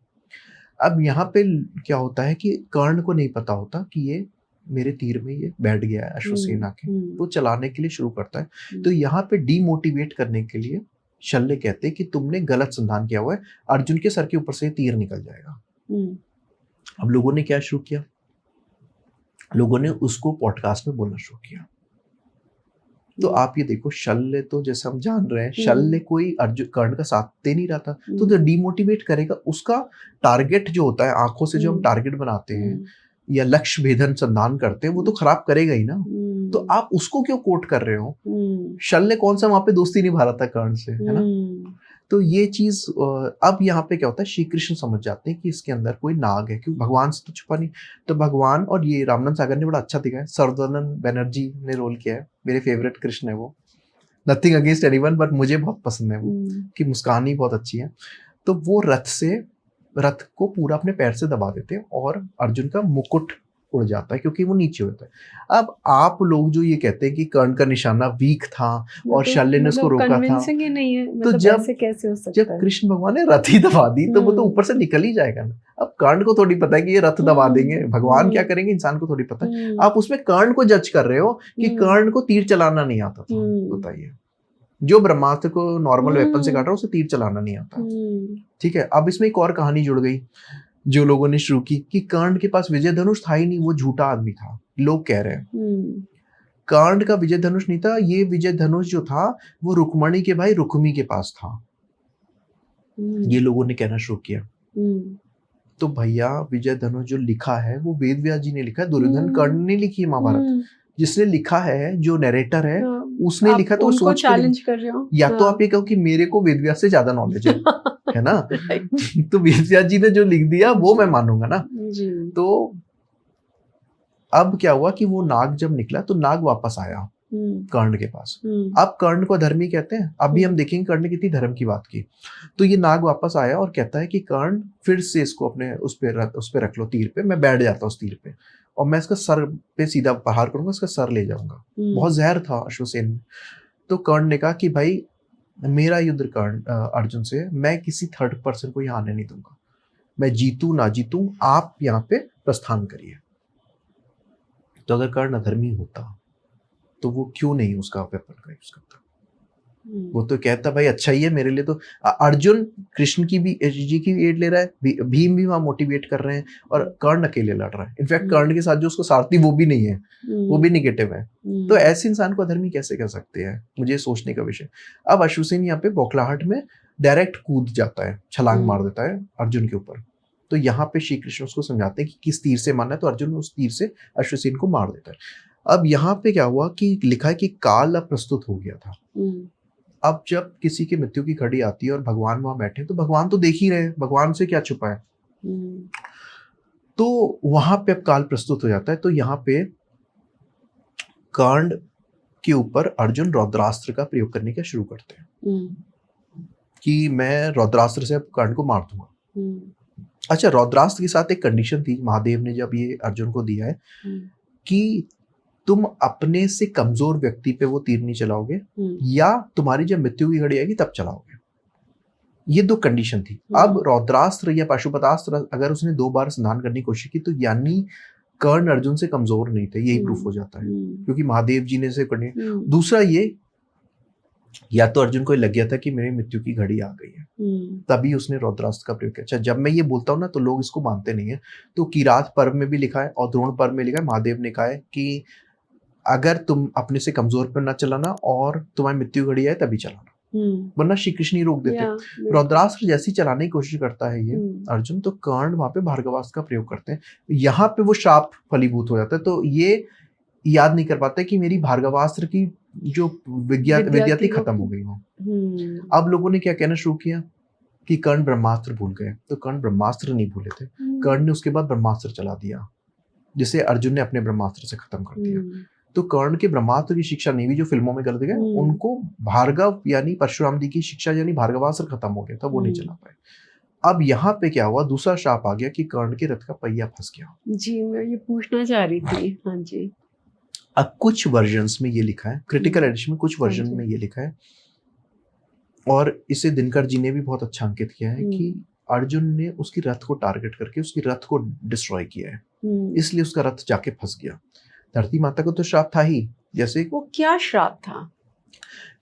अब यहाँ पे क्या होता है कि कर्ण को नहीं पता होता कि ये मेरे तीर में ये बैठ गया है अश्वसेन आके। वो चलाने के लिए शुरू करता है। तो यहाँ पे डीमोटिवेट करने के लिए शल्य कहते हैं कि तुमने गलत संधान किया हुआ है, अर्जुन के सर के ऊपर से तीर निकल जाएगा। अब लोगों ने क्या शुरू किया? लोगों ने उसको पॉडकास्ट में बोलना शुरू किया। तो आप ये देखो, शल्य तो जैसे हम जान रहे हैं, शल्य कोई अर्जुन कर्ण का साथ दे नहीं रहा था, तो डीमोटिवेट करेगा। उसका टारगेट जो होता है, आंखों से जो हम टारगेट बनाते हैं या लक्ष्य भेदन संधान करते हैं, वो तो खराब करेगा ही ना। तो आप उसको क्यों कोट कर रहे हो? शल्य कौन सा वहां पे दोस्ती निभा रहा था कर्ण से, है ना? तो ये चीज अब यहाँ पे क्या होता है, श्री कृष्ण समझ जाते हैं कि इसके अंदर कोई नाग है, क्योंकि भगवान से तो छुपा नहीं। तो भगवान, और ये रामनंद सागर ने बड़ा अच्छा दिखाया, सर्वनंदन बैनर्जी ने रोल किया है, मेरे फेवरेट कृष्ण है वो। नथिंग अगेंस्ट एनीवन, बट मुझे बहुत पसंद है वो, कि मुस्कान ही बहुत अच्छी है। तो वो रथ को पूरा अपने पैर से दबा देते हैं और अर्जुन का मुकुट उड़ जाता है, क्योंकि वो नीचे होता है। अब आप लोग जो ये कहते हैं कि कर्ण का निशाना वीक था और शल्य ने उसको रोका था, नहीं है, तो जब कैसे हो सकता जब कृष्ण भगवान ने रथ ही दबा दी, तो वो तो ऊपर से निकल ही जाएगा ना। अब कर्ण को थोड़ी पता है कि ये रथ दबा देंगे, भगवान क्या करेंगे इंसान को थोड़ी पता है। आप उसमें कर्ण को जज कर रहे हो कि कर्ण को तीर चलाना नहीं आता था। बताइए, जो ब्रह्मास्त्र को नॉर्मल वेपन से काट रहा है उसे तीर चलाना नहीं आता। ठीक है, अब इसमें एक और कहानी जुड़ गई जो लोगों ने शुरू की, कि कर्ण के पास विजय धनुष था ही नहीं, वो झूठा आदमी था। लोग कह रहे हैं कर्ण का विजय धनुष नहीं था, ये विजय धनुष जो था वो रुक्मणी के भाई रुक्मी के पास था। ये लोगों ने कहना शुरू किया। तो भैया, विजय धनुष जो लिखा है वो वेद व्यास जी ने लिखा है, दुर्योधन कर्ण ने लिखी है महाभारत। जिसने लिखा है, जो नरेटर है, उसने लिखा, तो सोच चैलेंज कर रहे हो। या तो आप ये कहो कि मेरे को वेद व्यास से ज्यादा नॉलेज है ना? तो वेद व्यास जी ने जो लिख दिया वो मैं मानूंगा ना। तो अब क्या हुआ कि वो नाग जब निकला तो नाग वापस आया कर्ण के पास। अब कर्ण को धर्मी कहते हैं। अभी हम देखेंगे कर्ण ने कितनी धर्म की बात की। तो ये नाग वापस आया और कहता है कि कर्ण, फिर से इसको अपने उस पे रख लो, तीर पे। मैं बैठ जाता हूँ उस तीर पे और मैं इसका सर पे सीधा प्रहार करूंगा, इसका सर ले जाऊंगा। बहुत जहर था अश्वसेन में। तो कर्ण ने कहा कि भाई, मेरा युद्ध अर्जुन से, मैं किसी थर्ड पर्सन को यहाँ आने नहीं दूंगा। मैं जीतू ना जीतू, आप यहाँ पे प्रस्थान करिए। तो अगर कर्ण अधर्मी होता तो वो क्यों नहीं उसका वेपन का यूज करता? वो तो कहता भाई अच्छा ही है मेरे लिए। तो अर्जुन कृष्ण की भी जी की एड ले रहा है, भीम भी वहां मोटिवेट कर रहे हैं, और कर्ण अकेले लड़ रहा है। इनफैक्ट कर्ण के साथ जो उसको सारथी वो भी नहीं है, वो भी निगेटिव है। तो ऐसे इंसान को अधर्मी कैसे कह सकते हैं? मुझे सोचने का विषय। अब अश्वसेन यहाँ पे बौखलाहट में डायरेक्ट कूद जाता है, छलांग मार देता है अर्जुन के ऊपर। तो यहाँ पे श्री कृष्ण उसको समझाते हैं कि किस तीर से मारना है, तो अर्जुन उस तीर से अश्वसेन को मार देता है। अब यहाँ पे क्या हुआ कि लिखा है कि काल अब प्रस्तुत हो गया था। अब जब किसी की मृत्यु की घड़ी आती है और भगवान वहां बैठे, तो भगवान तो देख ही रहे हैं, भगवान से क्या छुपा है। तो वहां पे अब काल प्रस्तुत हो जाता है। तो यहाँ पे कर्ण के ऊपर अर्जुन रौद्रास्त्र का प्रयोग करने का शुरू करते हैं कि मैं रौद्रास्त्र से अब कर्ण को मार दूंगा। अच्छा, रौद्रास्त्र के साथ एक कंडीशन थी, महादेव ने जब ये अर्जुन को दिया है कि तुम अपने से कमजोर व्यक्ति पे वो तीर नहीं चलाओगे, या तुम्हारी जब मृत्यु की घड़ी आएगी तब चलाओगे। ये दो कंडीशन थी। अब रौद्रास्त्र या पाशुपतास्त्र अगर उसने 2 बार स्नान करने की कोशिश की, तो यानी कर्ण अर्जुन से कमजोर नहीं थे, यही प्रूफ हो जाता है, क्योंकि महादेव जी ने से करने। दूसरा ये, या तो अर्जुन को लग गया था कि मेरी मृत्यु की घड़ी आ गई है, तभी उसने रौद्रास्त्र का प्रयोग किया। अच्छा, जब मैं ये बोलता हूँ ना तो लोग इसको मानते नहीं है। तो किरात पर्व में भी लिखा है और द्रोण पर्व में लिखा है, महादेव ने कहा है कि अगर तुम अपने से कमजोर पर न चलाना और तुम्हारी मृत्यु घड़ी आए तभी चलाना, वरना श्री कृष्ण ही रोक देते। रौद्रास्त्र जैसी चलाने की कोशिश करता है ये अर्जुन, तो कर्ण वहां पे भार्गवास्त्र का प्रयोग करते हैं, यहाँ पे वो शाप फलीभूत हो जाता है। तो ये याद नहीं कर पाता कि मेरी भार्गवास्त्र की जो विद्या थी खत्म हो गई हो। अब लोगों ने क्या कहना शुरू किया कि कर्ण ब्रह्मास्त्र भूल गए, तो कर्ण ब्रह्मास्त्र नहीं भूले थे, कर्ण ने उसके बाद ब्रह्मास्त्र चला दिया, जिसे अर्जुन ने अपने ब्रह्मास्त्र से खत्म कर दिया। तो कर्ण के ब्रह्मास्त्र की शिक्षा नहीं हुई, जो फिल्मों में कर दिए गए, उनको भार्गव यानी परशुराम जी की शिक्षा यानी भार्गवास्त्र खत्म हो गया था, वो नहीं चला पाए। अब यहाँ पे क्या हुआ, दूसरा शाप आ गया कि कर्ण के रथ का पहिया फंस गया। जी, मैं ये पूछना चाह रही थी। हाँ जी। अब कुछ वर्जन्स में ये लिखा है, क्रिटिकल एडिशन में कुछ वर्जन में ये लिखा है, और इसे दिनकर जी ने भी बहुत अच्छा अंकित किया है कि अर्जुन ने उसकी रथ को टारगेट करके उसकी रथ को डिस्ट्रॉय किया है, इसलिए उसका रथ जाके फंस गया। धरती माता को तो श्राप था ही, जैसे वो क्या श्राप था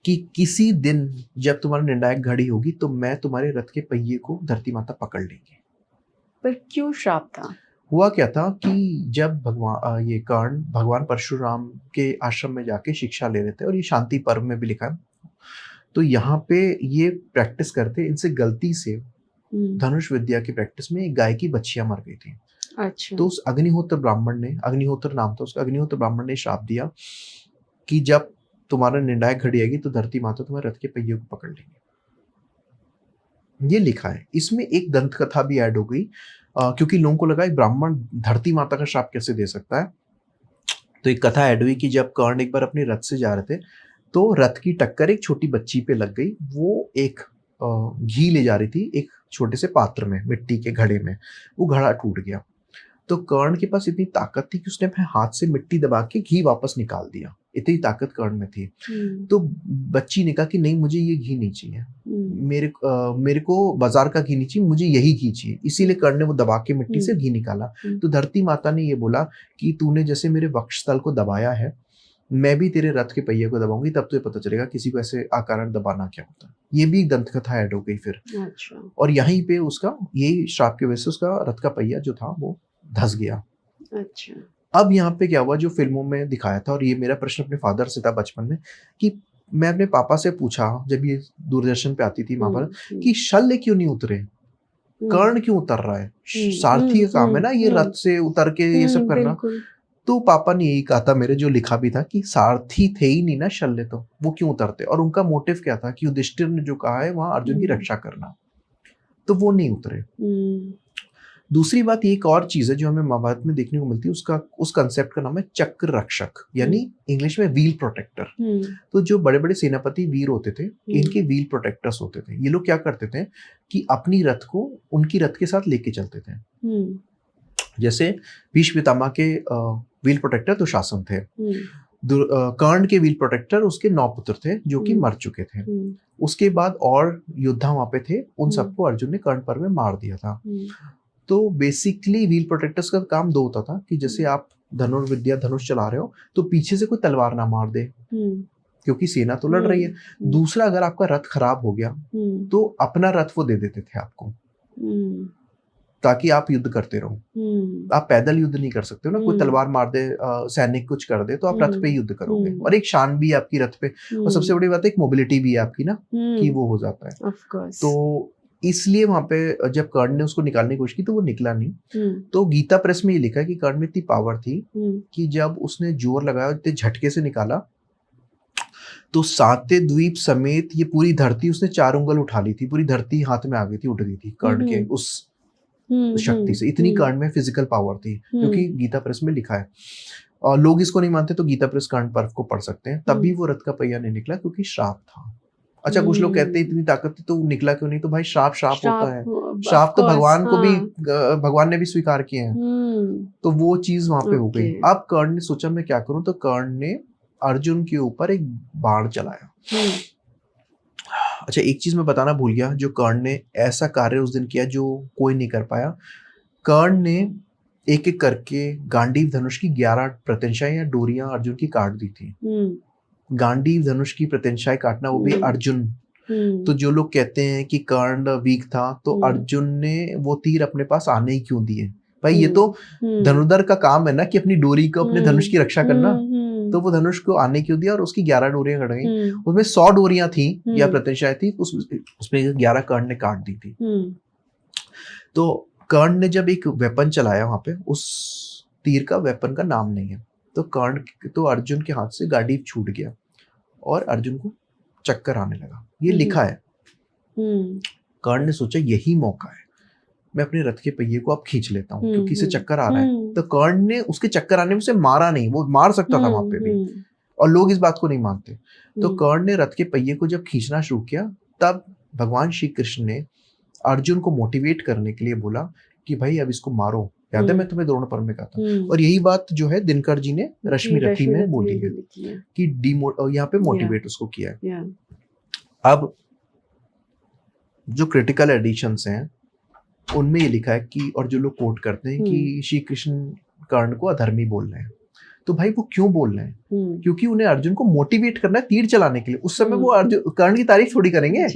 कि किसी दिन जब तुम्हारा निर्णायक घड़ी होगी तो मैं तुम्हारे रथ के पहिए को धरती माता पकड़ लेंगी। पर क्यों श्राप था? हुआ क्या था कि जब ये कर्ण भगवान परशुराम के आश्रम में जाके शिक्षा ले रहे थे, और ये शांति पर्व में भी लिखा है, तो यहाँ पे ये प्रैक्टिस करते, इनसे गलती से धनुष विद्या की प्रैक्टिस में एक गाय की बच्चियां मर गई थी। अच्छा। तो उस अग्निहोत्र ब्राह्मण ने, अग्निहोत्र नाम था उसका, अग्निहोत्र ब्राह्मण ने श्राप दिया कि जब तुम्हारा निर्णायक घड़ी आएगी तो धरती माता तुम्हारे रथ के पहिए को पकड़ लेंगे। ये लिखा है। इसमें एक दंत कथा भी ऐड हो गई, क्योंकि लोगों को लगा एक ब्राह्मण धरती माता का श्राप कैसे दे सकता है। तो एक कथा ऐड हुई कि जब कर्ण एक बार अपने रथ से जा रहे थे तो रथ की टक्कर एक छोटी बच्ची पे लग गई। वो एक घी ले जा रही थी एक छोटे से पात्र में, मिट्टी के घड़े में, वो घड़ा टूट गया। तो कर्ण के पास इतनी ताकत थी कि उसने अपने हाथ से मिट्टी दबा के घी वापस निकाल दिया, इतनी ताकत कर्ण में थी। तो बच्ची ने कहा कि नहीं, मुझे ये घी नहीं चाहिए, मेरे को बाजार का घी नहीं चाहिए, मुझे यही घी चाहिए। इसीलिए कर्ण ने वो दबा के मिट्टी से घी निकाला। तो धरती माता ने ये बोला कि तूने जैसे मेरे वक्षस्थल को दबाया है, मैं भी तेरे रथ के पहिए को दबाऊंगी, तब तुझे पता चलेगा किसी को ऐसे अकारण दबाना क्या होता है। ये भी दंत कथा ऐड हो गई फिर। अच्छा। और यहीं पे उसका यही श्राप की वजह से उसका रथ का पहिया जो था वो धस गया। अच्छा। अब यहाँ पे क्या हुआ, जो फिल्मों में दिखाया था, और ये मेरा प्रश्न अपने फादर से था बचपन में, कि मैं अपने पापा से पूछा जब ये दूरदर्शन पे आती थी महाभारत, कि शल्य क्यों नहीं उतरे, कर्ण क्यों उतर रहा है, सारथी का काम है ना ये रथ से उतर के ये सब करना। तो पापा ने यही कहा था मेरे, जो लिखा भी था, कि सारथी थे ही नहीं ना शल्य, तो वो क्यों उतरते। और उनका मोटिव क्या था कि युधिष्ठिर ने जो कहा है वहां अर्जुन की रक्षा करना, तो वो नहीं उतरे। दूसरी बात, ये एक और चीज है जो हमें महाभारत में देखने को मिलती है, उस कंसेप्ट का नाम है चक्र रक्षक, यानी इंग्लिश में व्हील प्रोटेक्टर। तो जो बड़े बड़े सेनापति वीर होते थे, इनके व्हील प्रोटेक्टर्स होते थे। ये लोग क्या करते थे कि अपनी रथ को उनकी रथ के साथ लेके चलते थे। जैसे भीष्म पितामह के व्हील प्रोटेक्टर दुशासन थे, कर्ण के व्हील प्रोटेक्टर उसके 9 पुत्र थे जो कि मर चुके थे। उसके बाद और योद्धा वहां पे थे, उन सबको अर्जुन ने कर्ण पर्व में मार दिया था। तो बेसिकली व्हील प्रोटेक्टर्स का काम 2 होता था कि जैसे आप धनुर्विद्या धनुष चला रहे हो तो पीछे से कोई तलवार ना मार दे, क्योंकि सेना तो लड़ रही है। दूसरा, अगर आपका रथ खराब हो गया तो अपना रथ वो दे देते थे आपको, ताकि आप युद्ध करते रहो। आप पैदल युद्ध नहीं कर सकते हो ना, कोई तलवार मार दे, सैनिक कुछ कर दे, तो आप रथ पे युद्ध करोगे। और एक शान भी है आपकी रथ पे, और सबसे बड़ी बात है एक मोबिलिटी भी है आपकी ना, कि वो हो जाता है। तो इसलिए वहां पे जब कर्ण ने उसको निकालने की कोशिश की तो वो निकला नहीं। तो गीता प्रेस में ये लिखा है कि कर्ण में इतनी पावर थी कि जब उसने जोर लगाया, इतने झटके से निकाला, तो साते द्वीप समेत ये पूरी धरती उसने 4 उंगल उठा ली थी, पूरी धरती हाथ में आ गई थी, उठ गई थी कर्ण के उस शक्ति से। इतनी कर्ण में फिजिकल पावर थी, क्योंकि गीता प्रेस में लिखा है। और लोग इसको नहीं मानते तो गीता प्रेस कर्ण पर्व को पढ़ सकते हैं। तब भी वो रथ का पहिया नहीं निकला क्योंकि श्राप था। अच्छा, कुछ लोग कहते हैं इतनी ताकत थी तो निकला क्यों नहीं, तो भाई श्राप होता है। श्राप तो भगवान को भी, भगवान ने भी स्वीकार किए हैं, तो वो चीज वहां पे हो गई। अब कर्ण ने सोचा मैं क्या करूं, तो कर्ण ने अर्जुन के ऊपर एक बाण चलाया। अच्छा, एक चीज मैं बताना भूल गया, जो कर्ण ने ऐसा कार्य उस दिन किया जो कोई नहीं कर पाया। कर्ण ने एक एक करके गांडीव धनुष की 11 प्रत्यंशाएं या डोरियां अर्जुन की काट दी थी। गांडीव धनुष की प्रत्यंशाएं काटना, वो भी अर्जुन। तो जो लोग कहते हैं कि कर्ण वीक था, तो अर्जुन ने वो तीर अपने पास आने ही क्यों दिए? भाई ये तो धनुर्धर का काम है ना कि अपनी डोरी को, अपने धनुष की रक्षा करना। तो वो धनुष को आने क्यों दिया और उसकी 11 डोरियां कट गई। उसमें 100 डोरियां थी या प्रत्यंशाएं थी, उसमें 11 कर्ण ने काट दी थी। तो कर्ण ने जब एक वेपन चलाया वहां पे, उस तीर का वेपन का नाम नहीं है, तो अर्जुन के हाथ से गांडीव छूट गया और अर्जुन को चक्कर आने लगा। ये लिखा है। कर्ण ने सोचा यही मौका है, मैं अपने रथ के पहिए को अब खींच लेता हूँ क्योंकि इसे चक्कर आ रहा है। तो कर्ण ने उसके चक्कर आने में उसे मारा नहीं, वो मार सकता था वहां पे भी, और लोग इस बात को नहीं मानते। तो कर्ण ने रथ के पहिए को जब खींचना शुरू किया, तब भगवान श्री कृष्ण ने अर्जुन को मोटिवेट करने के लिए बोला कि भाई अब इसको मारो। याद है मैं तुम्हें द्रोण पर्व में कहा था। और यही बात जो है दिनकर जी ने रश्मि रथी में बोली है कि यहाँ पे मोटिवेट उसको किया है। अब जो क्रिटिकल एडिशंस हैं उनमें ये लिखा है कि, और जो लोग कोट करते हैं कि श्री कृष्ण कर्ण को अधर्मी बोल रहे हैं, तो भाई वो क्यों बोल रहे हैं? क्योंकि उन्हें अर्जुन को मोटिवेट करना है तीर चलाने के लिए। उस समय वो अर्जुन कर्ण की तारीफ थोड़ी करेंगे।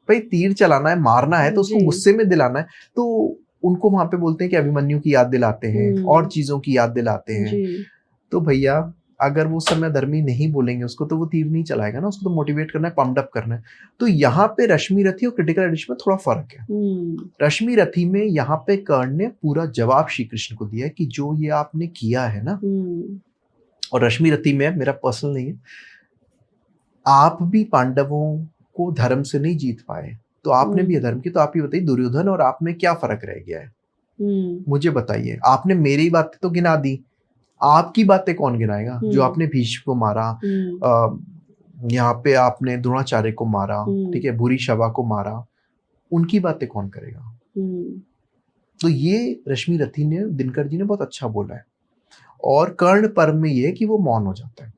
भाई तीर चलाना है, मारना है, तो उसको गुस्से में दिलाना है। तो उनको वहां पे बोलते हैं कि अभिमन्यु की याद दिलाते हैं और चीजों की याद दिलाते हैं। तो भैया अगर वो समय धर्मी नहीं बोलेंगे उसको, तो वो तीर नहीं चलाएगा ना, उसको तो मोटिवेट करना है, पम्प अप करना है। तो यहाँ पे रश्मि रथी और क्रिटिकल एडिशन में थोड़ा फर्क है। रश्मि रथी में यहाँ पे कर्ण ने पूरा जवाब श्री कृष्ण को दिया है कि जो ये आपने किया है ना, और रश्मि रथी में मेरा पर्सनल नहीं है, आप भी पांडवों को धर्म से नहीं जीत पाए, तो आपने भी अधर्म की। तो आप ये बताइए दुर्योधन और आप में क्या फर्क रह गया है? मुझे बताइए। आपने मेरी बातें तो गिना दी, आपकी बातें कौन गिनाएगा? जो आपने भीष्म को मारा, यहाँ पे आपने द्रोणाचार्य को मारा, ठीक है, भूरी शवा को मारा, उनकी बातें कौन करेगा? तो ये रश्मि रथी ने, दिनकर जी ने बहुत अच्छा बोला है। और कर्ण पर्व में ये कि वो मौन हो जाता है।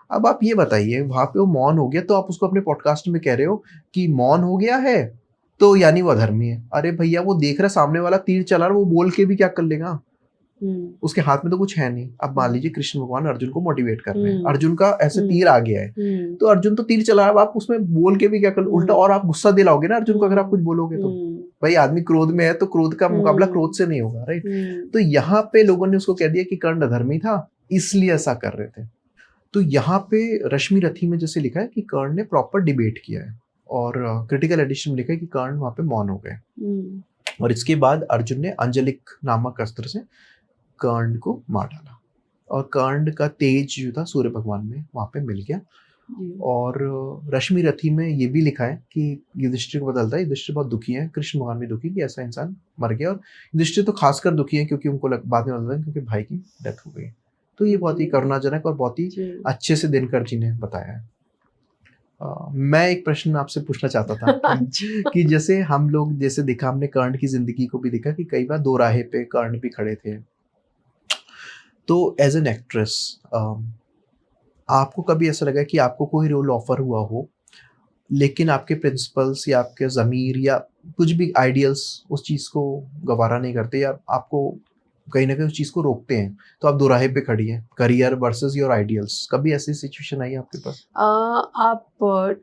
अब आप ये बताइए, वहां पे वो मौन हो गया, तो आप उसको अपने पॉडकास्ट में कह रहे हो कि मौन हो गया है तो यानी वो अधर्मी है। अरे भैया वो देख रहा सामने वाला तीर चला रहा, वो बोल के भी क्या कर लेगा? उसके हाथ में तो कुछ है नहीं। अब मान लीजिए कृष्ण भगवान अर्जुन को मोटिवेट कर रहे हैं, अर्जुन का ऐसे तीर आ गया है, तो अर्जुन तो तीर चला रहा है, आप उसमें बोल के भी क्या कर, उल्टा और आप गुस्सा दिलाओगे ना अर्जुन को अगर आप कुछ बोलोगे तो। भाई आदमी क्रोध में है तो क्रोध का मुकाबला क्रोध से नहीं होगा, राइट? तो यहाँ पे लोगों ने उसको कह दिया कि कर्ण अधर्मी था, इसलिए ऐसा कर रहे थे। तो यहाँ पे रश्मि रथी में जैसे लिखा है कि कर्ण ने प्रॉपर डिबेट किया है, और क्रिटिकल एडिशन में लिखा है कि कर्ण वहां पे मौन हो गए। और इसके बाद अर्जुन ने अंजलिक नामक अस्त्र से कर्ण को मार डाला, और कर्ण का तेज जो था सूर्य भगवान में वहां पे मिल गया। और रश्मि रथी में ये भी लिखा है कि युधिष्ठिर को बदलता है, युधिष्ठिर बहुत दुखी है, कृष्ण भगवान भी दुखी कि ऐसा इंसान मर गया, और युधिष्ठिर तो खासकर दुखी है क्योंकि उनको बाद में बदलता है क्योंकि भाई की डेथ हो गई। तो ये बहुत ही करुणाजनक और बहुत ही अच्छे से दिनकर जी ने बताया है। मैं एक प्रश्न आपसे पूछना चाहता था कि जैसे हम लोग, जैसे देखा हमने कर्ण की जिंदगी को भी देखा कि कई बार दो राहे पे कर्ण भी खड़े थे। तो एज एन एक्ट्रेस आपको कभी ऐसा लगा कि आपको कोई रोल ऑफर हुआ हो, लेकिन आपके प्रिंसिपल्स या आपके ज़मीर या कुछ भी आइडियल्स उस चीज़ को गवारा नहीं करते, या आपको कहीं ना कहीं उस चीज़ को रोकते हैं, तो आप दोराहे पे खड़ी हैं, करियर वर्सेस योर आइडियल्स? कभी ऐसी सिचुएशन आई आपके पास? आप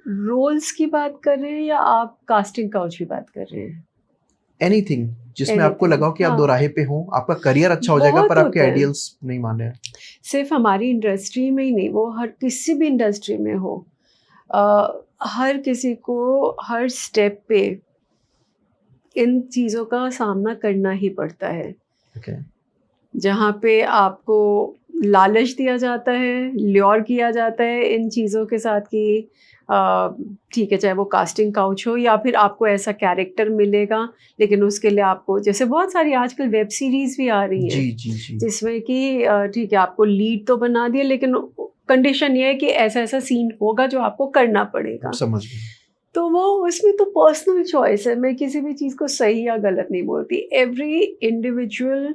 रोल्स की बात कर रहे हैं या आप कास्टिंग काउच की बात कर रहे हैं? एनीथिंग जिसमें आपको लगा हो कि आप दोराहे पे हो, आपका करियर अच्छा हो जाएगा पर आपके आइडियल्स नहीं मान रहे हैं। सिर्फ हमारी इंडस्ट्री में ही नहीं, वो हर किसी भी इंडस्ट्री में हो, हर किसी को हर स्टेप पे इन चीज़ों का सामना करना ही पड़ता है। जहाँ पे आपको लालच दिया जाता है, ल्योर किया जाता है इन चीज़ों के साथ कि ठीक है, चाहे वो कास्टिंग काउच हो या फिर आपको ऐसा कैरेक्टर मिलेगा, लेकिन उसके लिए आपको, जैसे बहुत सारी आजकल वेब सीरीज भी आ रही हैं जिसमें कि ठीक है आपको लीड तो बना दिया, लेकिन कंडीशन ये है कि ऐसा ऐसा सीन होगा जो आपको करना पड़ेगा। समझ गए। तो वो उसमें तो पर्सनल चॉइस है, मैं किसी भी चीज़ को सही या गलत नहीं बोलती। एवरी इंडिविजुअल,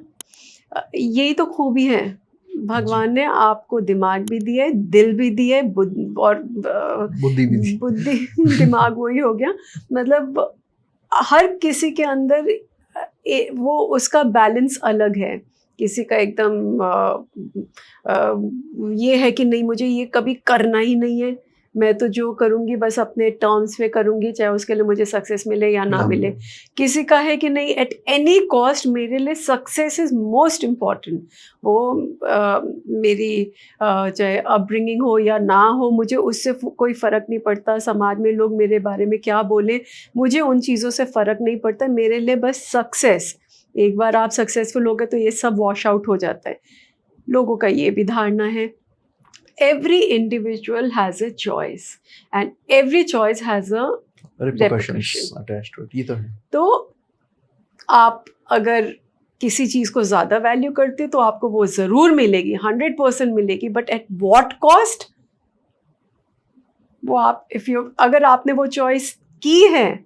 यही तो खूबी है, भगवान ने आपको दिमाग भी दिया है, दिल भी दिया है, और बुद्धि भी दी। बुद्धि दिमाग वही हो गया, मतलब हर किसी के अंदर वो उसका बैलेंस अलग है। किसी का एकदम ये है कि नहीं मुझे ये कभी करना ही नहीं है, मैं तो जो करूँगी बस अपने टर्म्स पे करूँगी, चाहे उसके लिए मुझे सक्सेस मिले या ना मिले। किसी का है कि नहीं एट एनी कॉस्ट मेरे लिए सक्सेस इज़ मोस्ट इम्पॉर्टेंट। वो मेरी चाहे अपब्रिंगिंग हो या ना हो, मुझे उससे कोई फ़र्क नहीं पड़ता, समाज में लोग मेरे बारे में क्या बोलें, मुझे उन चीज़ों से फ़र्क नहीं पड़ता। मेरे लिए बस सक्सेस, एक बार आप सक्सेसफुल हो गए तो ये सब वॉश आउट हो जाता है। लोगों का ये भी धारणा है। Every individual has a choice and every choice has a repercussions repercussion attached to it. ये तो है। तो आप अगर किसी चीज़ को ज़्यादा वैल्यू करते हो तो आपको वो ज़रूर मिलेगी, 100% मिलेगी, बट एट व्हाट कॉस्ट? वो आप अगर आपने वो चॉइस की है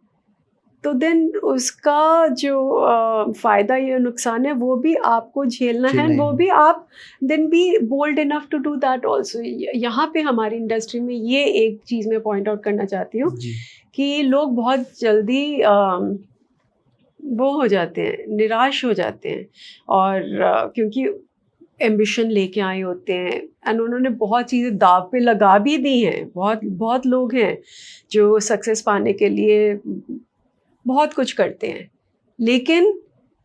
तो देन उसका जो फ़ायदा या नुकसान है वो भी आपको झेलना है, वो भी आप then be bold enough to do that also. यहाँ पे हमारी इंडस्ट्री में ये एक चीज़ मैं पॉइंट आउट करना चाहती हूँ कि लोग बहुत जल्दी वो हो जाते हैं, निराश हो जाते हैं, और क्योंकि एम्बिशन लेके आए होते हैं एंड उन्होंने बहुत चीज़ें दाव पे लगा भी दी हैं। बहुत लोग हैं जो सक्सेस पाने के लिए बहुत कुछ करते हैं, लेकिन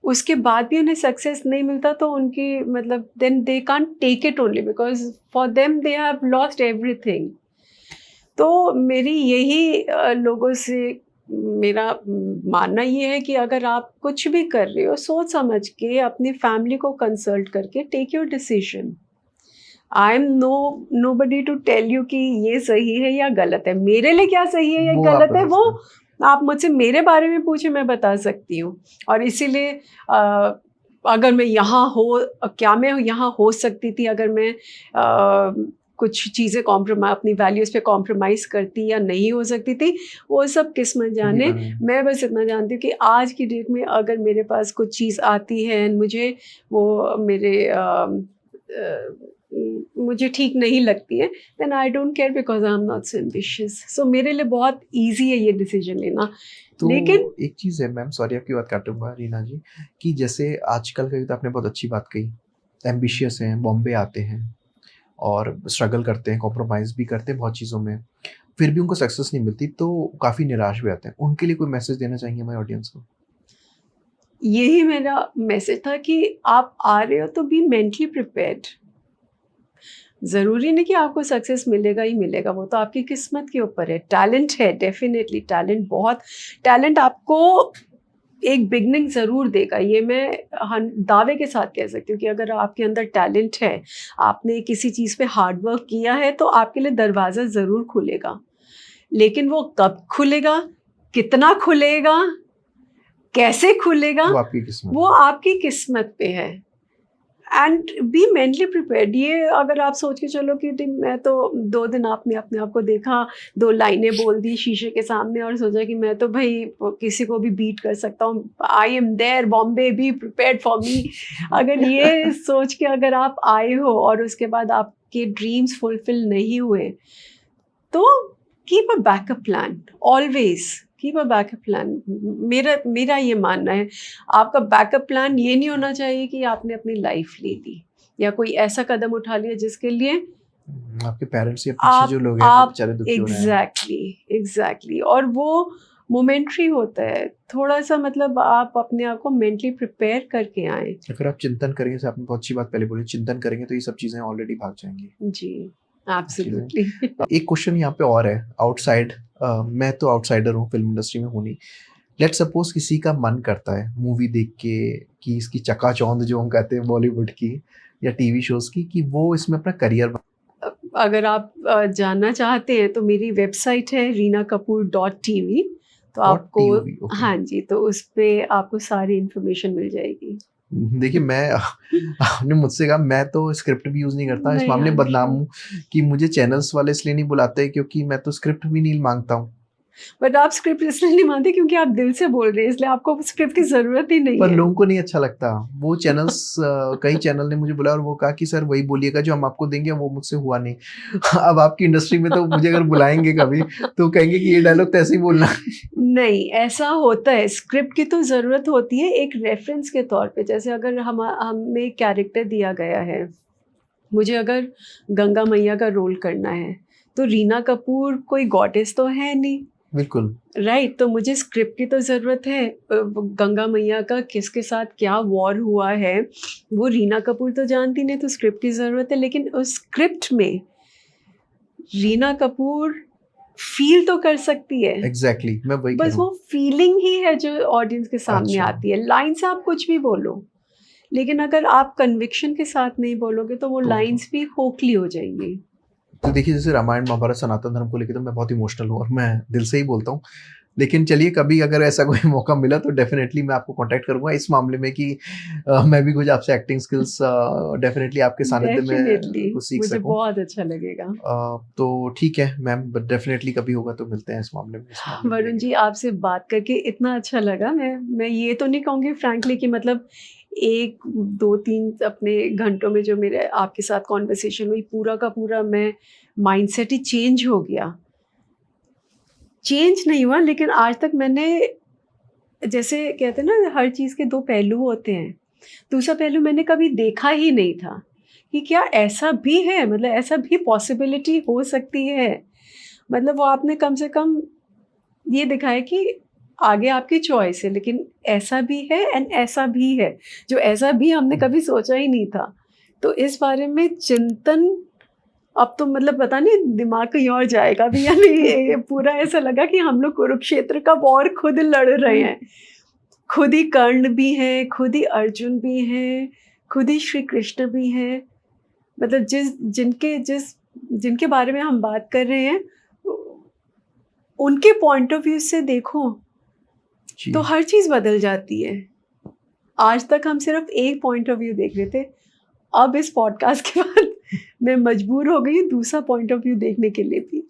उसके बाद भी उन्हें सक्सेस नहीं मिलता तो उनकी मतलब then they can't take it only because for them they have lost everything. तो मेरी यही लोगों से मेरा मानना ये है कि अगर आप कुछ भी कर रहे हो सोच समझ के अपनी फैमिली को कंसल्ट करके take your decision. I am nobody to tell you कि ये सही है या गलत है। मेरे लिए क्या सही है या गलत है वो आप मुझसे मेरे बारे में पूछे, मैं बता सकती हूँ। और इसीलिए अगर मैं यहाँ मैं यहाँ हो सकती थी अगर मैं कुछ चीज़ें अपनी वैल्यूज़ पे कॉम्प्रोमाइज़ करती या नहीं हो सकती थी, वो सब किस्मत जाने। मैं बस इतना जानती हूँ कि आज की डेट में अगर मेरे पास कुछ चीज़ आती है मुझे वो मुझे ठीक नहीं लगती है, then I don't care because I am not so ambitious. So मेरे लिए बहुत ईजी है ये डिसीजन लेना। तो लेकिन एक चीज़ है मैम, सॉरी आपकी बात काटूंगा रीना जी, कि जैसे आजकल का, तो आपने बहुत अच्छी बात कही, एम्बिशियस हैं, बॉम्बे आते हैं और स्ट्रगल करते हैं, कॉम्प्रोमाइज़ भी करते हैं बहुत चीज़ों में, फिर भी उनको सक्सेस नहीं मिलती तो काफ़ी निराश भी आते हैं। उनके लिए कोई मैसेज देना चाहेंगे हमारे ऑडियंस को? यही मेरा मैसेज था कि आप आ रहे हो तो बी मेंटली प्रिपेयर्ड। ज़रूरी नहीं कि आपको सक्सेस मिलेगा ही मिलेगा, वो तो आपकी किस्मत के ऊपर है। टैलेंट है, डेफिनेटली टैलेंट आपको एक बिगनिंग ज़रूर देगा। ये मैं दावे के साथ कह सकती हूँ कि अगर आपके अंदर टैलेंट है, आपने किसी चीज़ पे हार्ड वर्क किया है तो आपके लिए दरवाज़ा ज़रूर खुलेगा। लेकिन वो कब खुलेगा, कितना खुलेगा, कैसे खुलेगा, वो आपकी किस्मत पे है। And be mentally prepared. ये अगर आप सोच के चलो कि मैं तो 2 दिन आपने अपने आप को देखा, 2 लाइनें बोल दी शीशे के सामने और सोचा कि मैं तो भाई किसी को भी बीट कर सकता हूँ, I am there Bombay, be prepared for me. अगर ये सोच के अगर आप आए हो और उसके बाद आपके ड्रीम्स फुलफिल नहीं हुए तो keep a backup plan, always keep a backup plan. मेरा ये मानना है, आपका बैकअप प्लान ये नहीं होना चाहिए कि आपने अपनी लाइफ ले ली या कोई ऐसा कदम उठा लिया जिसके लिए आपके पेरेंट्स या पीछे जो लोग हैं वो बेचारे दुखी हो रहे हैं। एग्जैक्टली। और वो मोमेंट्री होता है, थोड़ा सा मतलब आप अपने आप को मेंटली प्रिपेयर करके आए। अगर आप चिंतन करेंगे, जैसे आपने बहुत अच्छी बात पहले बोली, चिंतन करेंगे तो ये सब चीज़ें ऑलरेडी भाग जाएंगी। जी एब्सोल्युटली। एक क्वेश्चन यहाँ पे और है, आउटसाइड, मैं तो आउटसाइडर हूँ, फिल्म इंडस्ट्री में हूँ नहीं। लेट्स सपोज किसी का मन करता है मूवी देख के कि इसकी चकाचौंध जो हम कहते हैं बॉलीवुड की या टीवी शोज की, कि वो इसमें अपना करियर अगर आप जानना चाहते हैं तो मेरी वेबसाइट है reenakapoor.tv। तो आपको हाँ जी, तो उस पर आपको सारी इन्फॉर्मेशन मिल जाएगी। देखिए मैं आपने मुझसे कहा, मैं तो स्क्रिप्ट भी यूज़ नहीं करता, इस मामले में बदनाम हूँ कि मुझे चैनल्स वाले इसलिए नहीं बुलाते क्योंकि मैं तो स्क्रिप्ट भी नहीं मांगता हूँ। बट आप स्क्रिप्ट इसलिए नहीं मानते क्योंकि आप दिल से बोल रहे हैं, इसलिए आपको स्क्रिप्ट की ज़रूरत ही नहीं पर है। लोगों को नहीं अच्छा लगता वो चैनल्स। कई चैनल ने मुझे बुलाया और वो कहा कि सर वही बोलिएगा जो हम आपको देंगे, वो मुझसे हुआ नहीं। अब आपकी इंडस्ट्री में तो मुझे अगर बुलाएंगे कभी तो कहेंगे कि ये डायलॉग तो ऐसे ही बोलना। नहीं, ऐसा होता है, स्क्रिप्ट की तो ज़रूरत होती है एक रेफ़रेंस के तौर पे। जैसे अगर हमें एक कैरेक्टर दिया गया है, मुझे अगर गंगा मैया का रोल करना है, तो रीना कपूर कोई गॉडेस तो है नहीं, बिल्कुल। राइट? तो मुझे स्क्रिप्ट की तो ज़रूरत है। गंगा मैया का किसके साथ क्या वॉर हुआ है, वो रीना कपूर तो जानती नहीं, तो स्क्रिप्ट की ज़रूरत है। लेकिन उस स्क्रिप्ट में रीना कपूर फ़ील तो कर सकती है। एग्जैक्टली मैं वही कह बस रहा वो हूँ। फीलिंग ही है जो ऑडियंस के सामने अच्छा। आती है। लाइन से आप कुछ भी बोलो, लेकिन अगर आप कन्विक्शन के साथ नहीं बोलोगे तो वो तो लाइन्स भी खोखली हो जाएंगी। तो देखिए जैसे रामायण महाभारत सनातन धर्म को लेकर तो मैं बहुत इमोशनल हूँ और मैं दिल से ही बोलता हूँ। लेकिन चलिए कभी अगर ऐसा कोई मौका मिला तो डेफिनेटली मैं आपको कांटेक्ट करूंगा इस मामले में कि मैं भी कुछ आपसे एक्टिंग स्किल्स डेफिनेटली आपके सानिध्य डेफिनेटली में कुछ सीख मुझे सकूं। बहुत अच्छा लगेगा। तो ठीक है मैम, बट डेफिनेटली कभी होगा तो मिलते हैं इस मामले में वरुण लेंगे। जी, आपसे बात करके इतना अच्छा लगा। मैं ये तो नहीं कहूँगी फ्रैंकली कि मतलब 1, 2, 3 अपने घंटों में जो मेरे आपके साथ कॉन्वर्सेशन हुई, पूरा का पूरा मैं माइंडसेट ही चेंज हो गया। चेंज नहीं हुआ, लेकिन आज तक मैंने, जैसे कहते हैं ना हर चीज़ के 2 पहलू होते हैं। दूसरा पहलू मैंने कभी देखा ही नहीं था कि क्या ऐसा भी है, मतलब ऐसा भी पॉसिबिलिटी हो सकती है। मतलब वो आपने कम से कम ये दिखाया कि आगे आपकी चॉइस है, लेकिन ऐसा भी है एंड ऐसा भी है, जो ऐसा भी हमने कभी सोचा ही नहीं था। तो इस बारे में चिंतन अब तो मतलब पता नहीं दिमाग कहीं और जाएगा भी या नहीं। ये पूरा ऐसा लगा कि हम लोग कुरुक्षेत्र का वॉर खुद लड़ रहे हैं। खुद ही कर्ण भी हैं, खुद ही अर्जुन भी हैं, खुद ही श्री कृष्ण भी हैं। मतलब जिनके बारे में हम बात कर रहे हैं, उनके पॉइंट ऑफ व्यू से देखो जी। तो हर चीज़ बदल जाती है। आज तक हम सिर्फ एक पॉइंट ऑफ व्यू देख रहे थे। अब इस पॉडकास्ट के बाद मैं मजबूर हो गई दूसरा पॉइंट ऑफ व्यू देखने के लिए भी।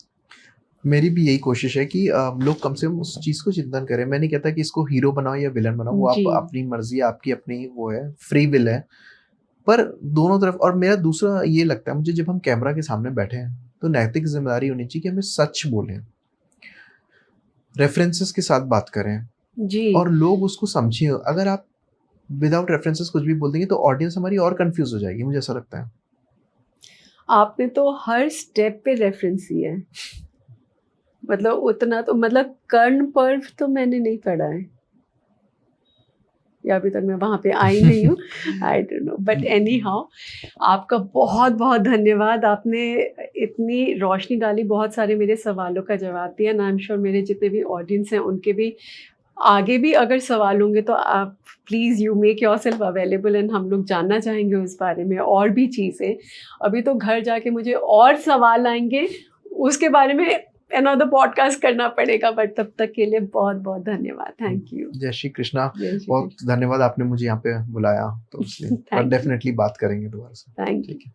मेरी भी यही कोशिश है कि लोग कम से कम उस चीज़ को चिंतन करें। मैं नहीं कहता कि इसको हीरो बनाओ या विलन बनाओ, वो जी। आप अपनी मर्ज़ी है, आपकी अपनी वो है, फ्री विल है। पर दोनों तरफ, और मेरा दूसरा ये लगता है मुझे, जब हम कैमरा के सामने बैठे हैं, तो नैतिक ज़िम्मेदारी होनी चाहिए कि हमें सच बोलें, रेफ़रेंसेस के साथ बात करें जी। और लोग उसको समझें। अगर आप विदाउट रेफ़रेंसेस कुछ भी बोल देंगे तो ऑडियंस हमारी और कन्फ्यूज़ हो जाएगी, मुझे ऐसा लगता है। आपने तो हर स्टेप पे रेफ़रेंस दिया है। मतलब उतना तो, मतलब कर्ण पर्व तो मैंने नहीं पढ़ा है, या अभी तक मैं वहाँ पे आई नहीं हूँ। I don't know, but any how आपका बहुत बहुत धन्यवाद। आपने इतनी रोशनी डाली, बहुत सारे मेरे सवालों का जवाब दिया। एंड आई एम श्योर मेरे जितने भी ऑडियंस हैं उनके भी आगे भी अगर सवाल होंगे तो आप please you make yourself available, and हम लोग जानना चाहेंगे उस बारे में और भी चीज़ें। अभी तो घर जाके मुझे और सवाल आएँगे, उसके बारे में अनदर पॉडकास्ट करना पड़ेगा, बट तब तक के लिए बहुत-बहुत धन्यवाद। Thank you. जय श्री कृष्णा। जय श्री बहुत कृष्ण। धन्यवाद आपने मुझे यहाँ पे बुलाया, तो इसलिए और थैंक यू। डेफ़िनेटली बात करेंगे दोबारा से। Thank you. ठीक है।